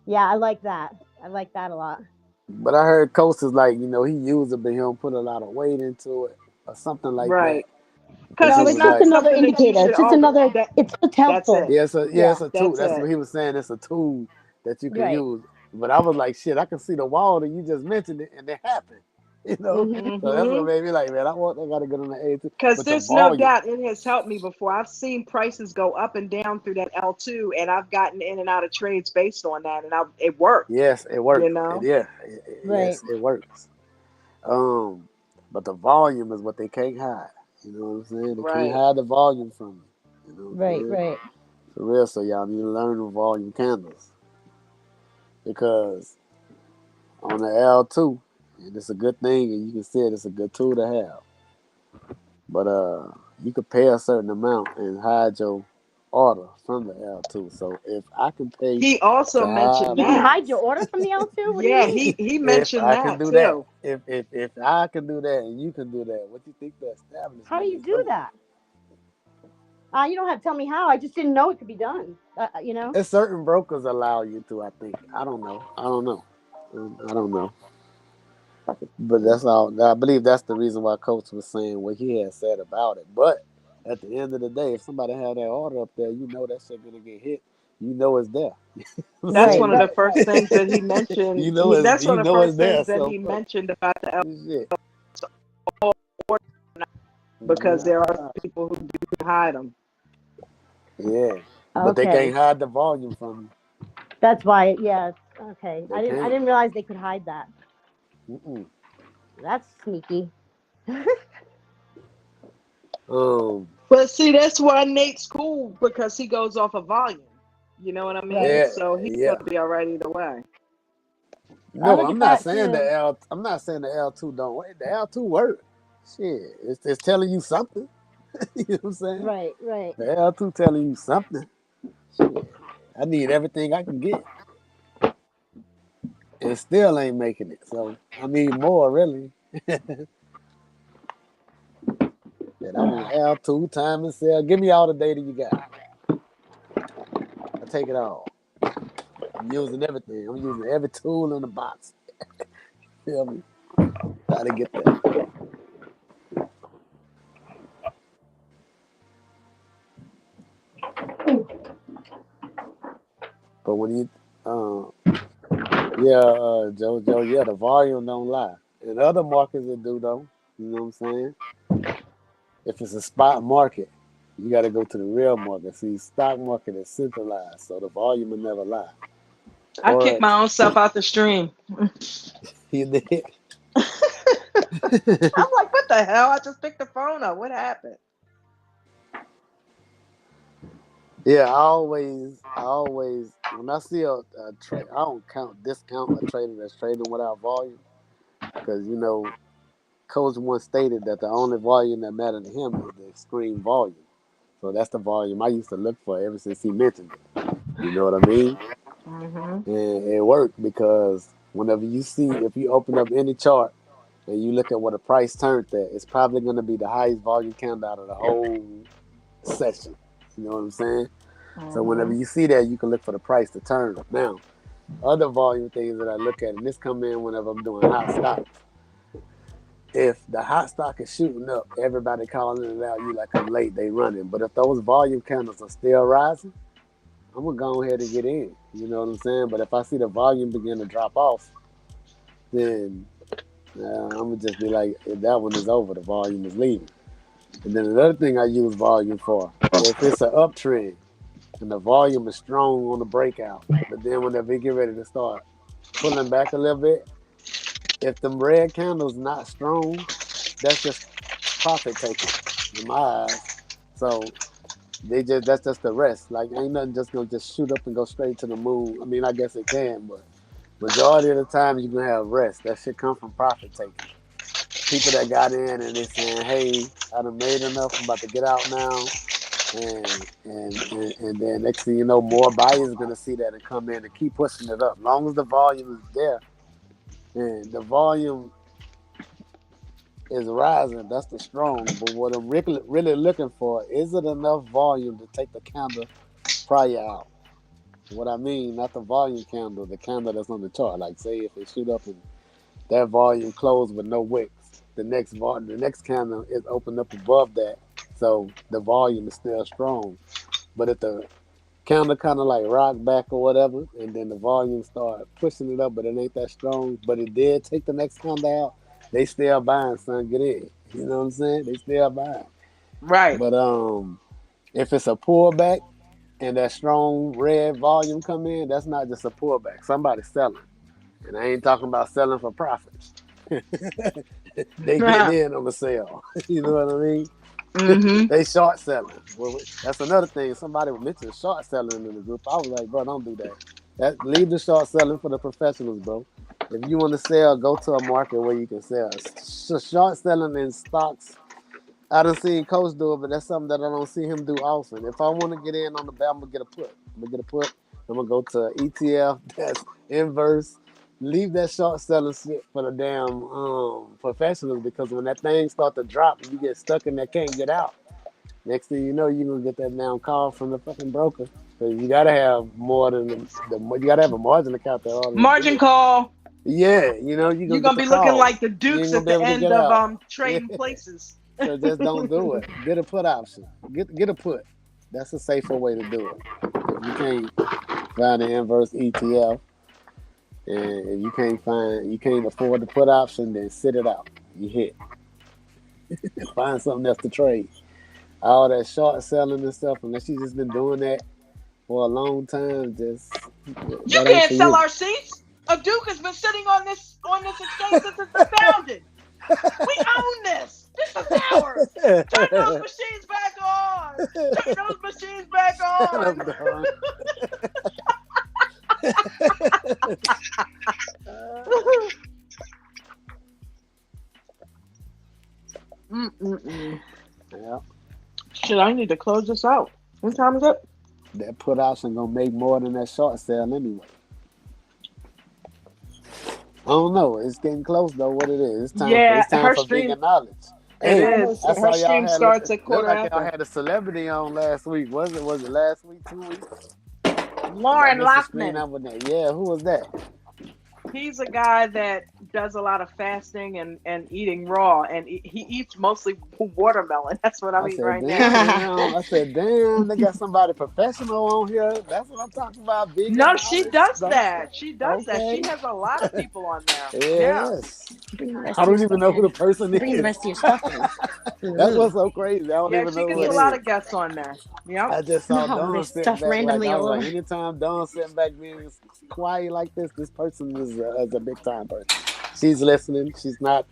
Yeah, I like that. I like that a lot. But I heard Coast is like, he used it, but he don't put a lot of weight into it or something like that. Right. Because Because he No, it's it's was just not like, another something that you indicator. should It's just over another. that It's just that's helpful. it. it's Yeah. a tool. That's That's it. what he was saying. It's a tool that you can Right. use. But I was like, shit, I can see the wall that you just mentioned it, and it happened. You know, Mhm. so that's what Mm-hmm. made me like, man, I got to get on the A2. Because But the there's no volume, doubt it has helped me before. I've seen prices go up and down through that L2, and I've gotten in and out of trades based on that, and it worked. yes, it You works. know. Right. Yes, it works. Um, but the volume is what they can't hide. You know what I'm saying? They can't Right. hide the volume from you. You know what I'm Right. saying? Right. For real, so y'all need to learn the volume candles because on the L2, and it's a good thing, and you can see it's a good tool to have. But you could pay a certain amount and hide your order from the L2. So if I can pay He also to hide mentioned You can my, that. hide your order from the L2. What do you Yeah, mean? he if mentioned I can that do that, too. if I can do that and you can do that, what you think the How do establishment you is do doing? that? You don't have to tell me how. I just didn't know it could be done. You know. And certain brokers allow you to. I think. I don't know. I don't know. I don't know. But that's all. I believe that's the reason why Coach was saying what he had said about it. But at the end of the day, if somebody had that order up there, you know that shit gonna get hit. You know it's there. I'm That's Right. one of saying the Right. first Right. things that he mentioned. you know it's That's you one of the know it's first there. things that So he mentioned about the L shit. because there are Yeah. people who do hide them. Yeah. But they Okay. can't hide the volume from you. That's why. Yeah. Okay. They I can't. didn't realize they could hide that. Mm-mm. That's sneaky. Um. But see, that's why Nate's cool because he goes off of volume. You know what I mean? Right. Yeah. So he's Yeah. gonna be all right either way. I No, look I'm at not that saying the too. L. I'm not saying the L2 don't work. The L2 work. Shit, it's telling you something. You know what I'm saying? Right. Right. The L2 telling you something. Shit, I need everything I can get, and still ain't making it. So I need more, really. And I want L2 time and sell. Give me all the data you got. I take it all. I'm using everything. I'm using every tool in the box. Feel me? Try to get there. But when you, uh, yeah, JoJo, yeah, the volume don't lie. And other markets it do though. You know what I'm saying? If it's a spot market, you got to go to the real market. See, stock market is centralized, so the volume will never lie. I kicked my Forex, own self out the stream. he did. I'm like, what the hell? I just picked the phone up. What happened? Yeah, I always, when I see a trade, I don't discount a trader that's trading without volume, because Coach once stated that the only volume that mattered to him is the extreme volume. So that's the volume I used to look for ever since he mentioned it. You know what I mean? Mm-hmm. And it worked because whenever you see, if you open up any chart and you look at what a price turned at, it's probably going to be the highest volume candle out of the whole session. You know what I'm saying? So whenever Mm-hmm. you see that, you can look for the price to turn. Now, other volume things that I look at, and this come in whenever I'm doing hot stocks. If the hot stock is shooting up, everybody calling it out, you like I'm late, they running. But if those volume candles are still rising, I'm gonna go ahead and get in. You know what I'm saying? But if I see the volume begin to drop off, then I'm gonna just be like, if that one is over, the volume is leaving. And then another thing I use volume for, if it's an uptrend and the volume is strong on the breakout, but then whenever it get ready to start pulling back a little bit, if them red candles not strong, that's just profit taking in my eyes. So that's just the rest. Like ain't nothing just gonna just shoot up and go straight to the moon. I mean, I guess it can, but majority of the time you can have rest. That shit come from profit taking. People that got in and they saying, "Hey, I done made enough. I'm about to get out now." And then next thing you know, more buyers gonna see that and come in and keep pushing it up. As long as the volume is there and the volume is rising, that's the strong. But what I'm really looking for, is it enough volume to take the candle prior out? What I mean, not the volume candle, the candle that's on the chart. Like say if it shoot up and that volume closed with no wicks, the next candle is opened up above that, so the volume is still strong. But if the candle kind of like rock back or whatever, and then the volume start pushing it up, but it ain't that strong, but it did take the next candle out, they still buying, son. Get in. You know what I'm saying? They still buying. Right. But if it's a pullback and that strong red volume come in, that's not just a pullback. Somebody's selling. And I ain't talking about selling for profits. They getting in on the sale. You know what I mean? Mm-hmm. They short selling. Well, that's another thing. Somebody mentioned short selling in the group. I was like, bro, don't do that. Leave the short selling for the professionals, bro. If you want to sell, go to a market where you can sell. Short selling in stocks, I done seen Coach do it, but that's something that I don't see him do often. If I want to get in on the bet, I'm gonna get a put. I'm gonna go to ETF that's inverse. Leave that short selling shit for the damn professionals, because when that thing start to drop and you get stuck in there, can't get out. Next thing you know, you're gonna get that damn call from the fucking broker. Because you gotta have more than you gotta have a margin account that order to do Margin it. call. Yeah, you're You're gonna get gonna the be looking call. like the You Dukes ain't gonna at be the able to end get of out. Yeah. Trading Places. So just don't do it. Get a put option. Get a put. That's a safer way to do it. If you can't find an inverse ETF and you can't afford the put option, then sit it out. You hit. Find something else to trade. All that short selling and stuff, unless you just been doing that for a long time, just You that ain't can't for sell you. our seats. A Duke has been sitting on this exchange since it's been founded. We own this. This is ours. Turn those machines back on. Turn those machines back I'm on. done. Yeah, Shit, I need to close this out. What time is it? that put option gonna make more than that short sale anyway. I don't know. It's getting close though. What it is? Yeah, It's time her for stream. vegan knowledge. It Hey, is. I Her saw y'all stream had starts at look quarter like y'all after. had a celebrity on last week. Was it last week? 2 weeks? Cause I Lauren missed the screen Lockman. out with that. Yeah, who was that? He's a guy that does a lot of fasting and eating raw, and he eats mostly watermelon. That's what I'm I eating said, right now. damn. I said, damn. They got somebody professional on here. That's what I'm talking about. Vegan No, she knowledge. does That's that. She does that. okay. She has a lot of people on there. Yeah. Yes. Bring the rest I of your don't even stuff know who in. the person Bring the is. rest of your stuff in. That's what's so crazy. I don't Yeah, even she know who gets a it lot is. of guests on there. Yep. I just saw No, Dawn there's sitting stuff back. Like randomly I was all like, over. anytime Dawn sitting back being quiet like this person is a big time person. She's listening. She's not.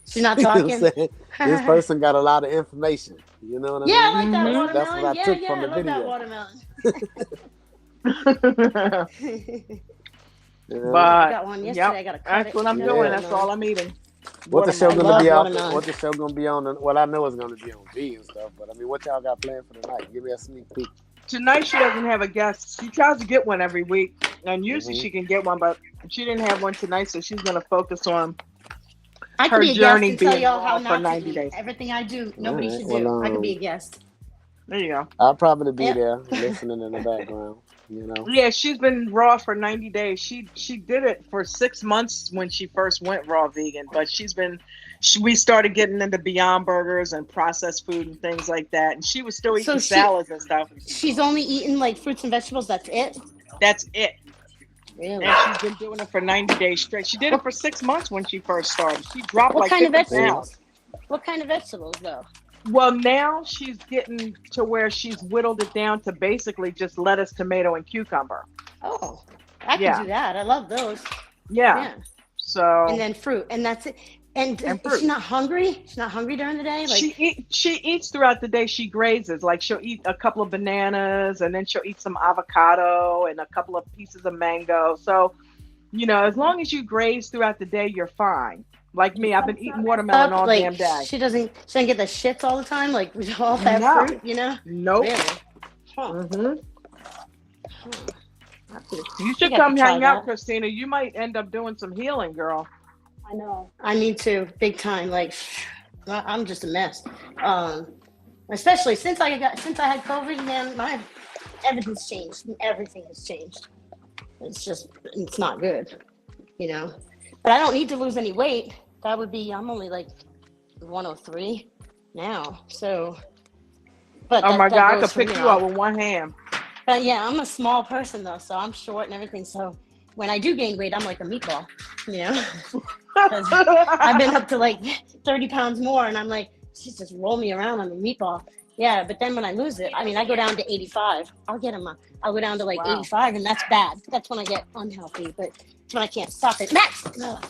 She's not You know what talking. I'm saying? This person got a lot of information. You know what I Yeah, I mean? like that That's what watermelon. I Yeah, took yeah, from I the love that video. watermelon. I But got one yep, yesterday. I got to cut that's it. what I'm Got doing. Yeah. That's all watermelon. I'm eating. What the show I Watermelon. gonna love be off? watermelon. What the show gonna be on? Well, I know it's gonna be on vegan stuff, but I mean, what y'all got planned for tonight? Give me a sneak peek. Tonight she doesn't have a guest. She tries to get one every week, and usually Mm-hmm. she can get one, but she didn't have one tonight, so she's gonna focus on I could her be a guest journey and tell being y'all how raw for not to 90 eat. days. Everything I do, All nobody right. should Well, do. I could be a guest. There you go. I'll probably be Yep. there listening in the background. You know. Yeah, she's been raw for 90 days. She did it for 6 months when she first went raw vegan, but we started getting into Beyond Burgers and processed food and things like that, and she was still So eating salads and stuff. she's only eating like fruits and vegetables. That's it. That's it. Really? And she's been doing it for 90 days straight. She did it for 6 months when she first started. She dropped What like kind of 50 vegetables? pounds. What kind of vegetables though? Well, now she's getting to where she's whittled it down to basically just lettuce, tomato, and cucumber. Oh, I could Yeah, do that. I love those. yeah. Yeah. And So then fruit, and that's it. And and is she fruit. not hungry? She's not hungry during the day. Like, She eats throughout the day. She grazes. Like she'll eat a couple of bananas, and then she'll eat some avocado and a couple of pieces of mango. So as long as you graze throughout the day, you're fine. Like me, I've been eating watermelon up, all like damn day. she doesn't get the shits all the time. Like we all have No, fruit, you know? nope. Really? Huh. Hmm. Huh. You I should got to come try hang out, that. Christina. You might end up doing some healing, girl. I know. I need to, big time. Like, I'm just a mess. Especially since I had COVID, man, everything's changed. Everything has changed. It's not good, you know. But I don't need to lose any weight. That would be, I'm only like 103 now. So, but Oh my that God, I goes could from, pick you up with one hand. But yeah, I'm a small person though, so I'm short and everything. So when I do gain weight, I'm like a meatball, you know. 'Cause I've been up to like 30 pounds more, and I'm like, she's just roll me around on the meatball. Yeah, but then when I lose it, I mean, I go down to 85. I'll go down to like Wow. 85, and that's bad. That's when I get unhealthy, but it's when I can't stop it. Max! Ugh.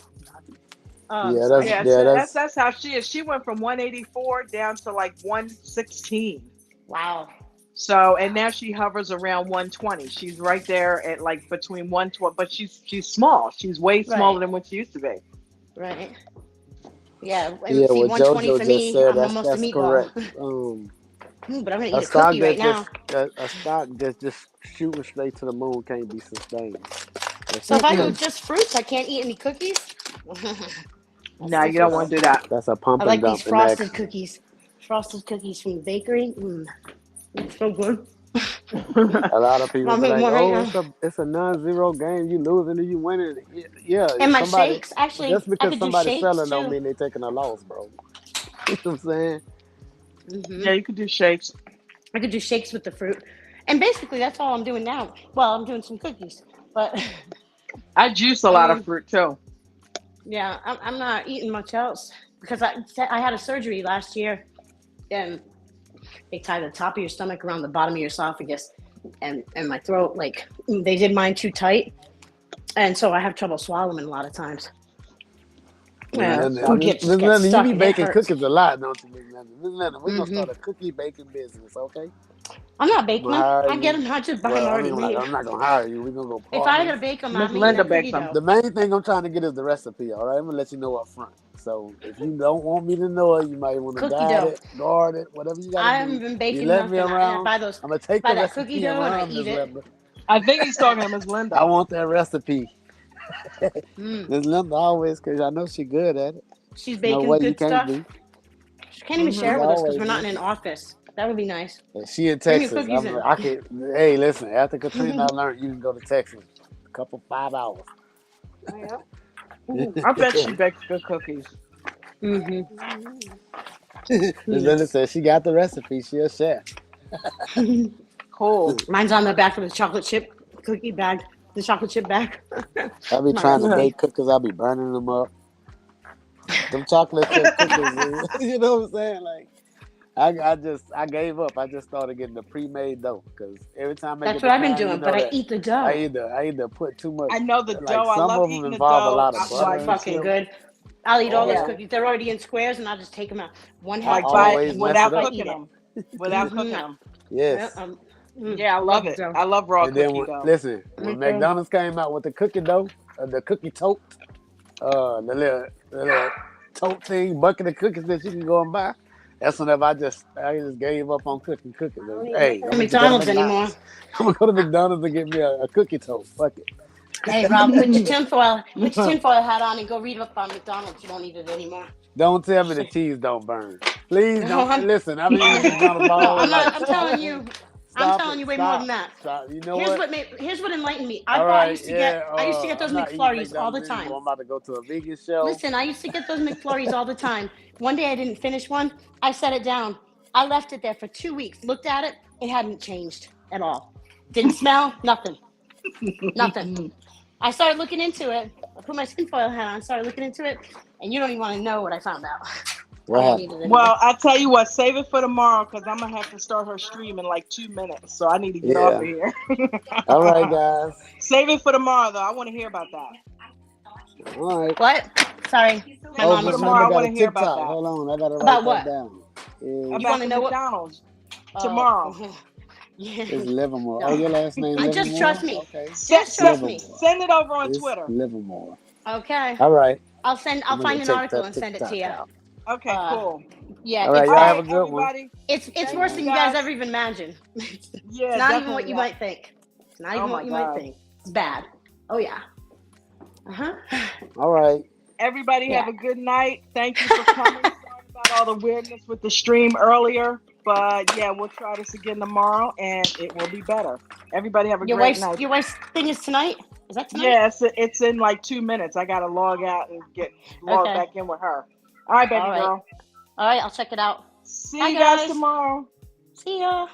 Yeah, Sorry. Yeah, so that's how she is. She went from 184 down to like 116. Wow. So, and now she hovers around 120. She's right there at like between 120, but she's small. She's way smaller Right. than what she used to be. Right. Yeah. Yeah, See, what 120 JoJo for just me, said, I'm almost a that's meatball. correct. But I'm gonna A eat a stock cookie right that now. a stock that's just shooting straight to the moon can't be sustained. So if I go Mm-mm. just fruits, I can't eat any cookies. No, you don't want to do that. That's a pump I and like these dump in frosted action. cookies. Frosted cookies from the bakery. It's so good. A lot of people I'm be eating like, one right "Oh, now. it's a non-zero game. You losing or you winning." Yeah, And my somebody shakes, actually, just I because could do somebody's shakes selling don't too. mean they taking a loss, bro. You know what I'm saying? Yeah, you could do shakes. I could do shakes with the fruit. And basically, that's all I'm doing now. Well, I'm doing some cookies. But, I juice a I lot of mean, fruit too. yeah, I'm not eating much else. Because I had a surgery last year. And they tie the top of your stomach around the bottom of your esophagus. And my throat, like, they did mine too tight. And so I have trouble swallowing a lot of times. Yeah, Miss Food gets Linda, you stuck be and it baking hurts. cookies a lot, don't you, Miss Linda? Miss Linda, we're gonna hmm start a cookie baking business, okay? I'm not I'm baking gonna them. hire I get you. them. I just buy them Well, I already mean, like, made. I'm not gonna hire you. We're gonna go If I partners. gotta bake them, Miss I'm eating Linda that bakes cookie them. dough. The main thing I'm trying to get is the recipe, all right? I'm gonna let you know up front. So if you don't want me to know it, you might want to Cookie guide dough. it, guard it, whatever you gotta I haven't do. been You baking let me nothing. I around. buy I'm gonna take the that cookie recipe and dough and I run, Miss eat it. Linda. I think he's talking to Miss I Linda. want that recipe. Mm. Miss Linda always, cause I know she good at it. She's No baking way you good can't stuff. be. She can't even She's share Hmm. with us because always we're not in making an it. office. That would be nice. And she in Bring your Texas. cookies in. I could. Hey, listen. After Katrina, I learned you can go to Texas. A couple 5 hours. I bet she bakes good cookies. Mm-hmm. Miss Linda said she got the recipe. She a chef. Cool. Mine's on the back of the chocolate chip cookie bag. The chocolate chip bag. I be My trying to Yeah. bake recipe. cookies. I be burning them up. Them chocolate chip cookies. You know what I'm saying? Like I gave up. I just started getting the pre-made dough because every time I That's get what the I've been pan, you doing, know but I that eat the dough. I either put too much. I know the Like dough. I some love of them eating the involve a dough. lot of butter So Like, and fucking stuff. good. I'll eat all those yeah, Always, cookies. They're already in squares, and I'll just take them out one I half like full, by always and mess it without I up. cooking eat it. them, without cooking Mm-hmm. them. Yes. Yeah, I love Love the it. dough. I love raw And then cookie dough. listen, Me when too. McDonald's came out with the cookie dough, the cookie tote, the little tote thing, bucket of cookies that you can go and buy. That's whenever I just gave up on cooking cookies. Hey, I'm gonna go to McDonald's anymore. McDonald's. I'm gonna go to McDonald's and get me a cookie tote. Fuck it. Hey, Rob, put your tinfoil hat on and go read up on McDonald's. You don't need it anymore. Don't tell me the cheese don't burn. Please No, don't. Listen, I've been eating McDonald's my no, whole I'm not. life. I'm Stop telling it. you. I'm Stop telling it. you way more than Stop. that. Stop. You know what? Here's what enlightened me. All I right. used to Yeah. get those I'm not eating McFlurries all the McDonald's time. anymore. I'm about to go to a vegan show. Listen, I used to get those McFlurries all the time. One day I didn't finish one. I set it down. I left it there for 2 weeks. Looked at it. It hadn't changed at all. Didn't smell. Nothing. Nothing. I started looking into it. I put my tinfoil hat on, started looking into it, and you don't even want to know what I found out. What I won't happened? need it anymore. Well, I tell you what, save it for tomorrow because I'm gonna have to start her stream in like 2 minutes, so I need to get off Yeah. of here. All right, guys. Save it for tomorrow, though. I want to hear about that. All right. What? Sorry, my Oh, mom Miss is tomorrow, I Linda got want a to hear about TikTok. that. Hold on, I gotta write About that what? down. You Is, About want the to know what? McDonald's Oh, tomorrow. yeah. is Livermore. No. Oh, your last name Just Livermore? trust me. Okay. Just trust me. Livermore. Send it over on It's Twitter. Livermore. Okay. All right. I'll I'm gonna find an check article that and send it to TikTok you. out. Okay, cool. Yeah, All right, it's y'all All have right, a good one. everybody. it's Thank worse you, than you guys guys. ever even imagine. It's Yeah, not even definitely. what you might think. It's not Oh even my what you might God. think. It's bad. Oh yeah. Uh-huh. All right. Everybody have Yeah. a good night. Thank you for coming. Sorry about all the weirdness with the stream earlier, but yeah, we'll try this again tomorrow, and it will be better. Everybody have a great night. Your wife's thing is tonight? Is that tonight? Yeah, it's in like 2 minutes. I gotta log out and log Okay. back in with her. All right, baby All right. girl. All right, I'll check it out. See Bye, you guys guys. tomorrow. See ya.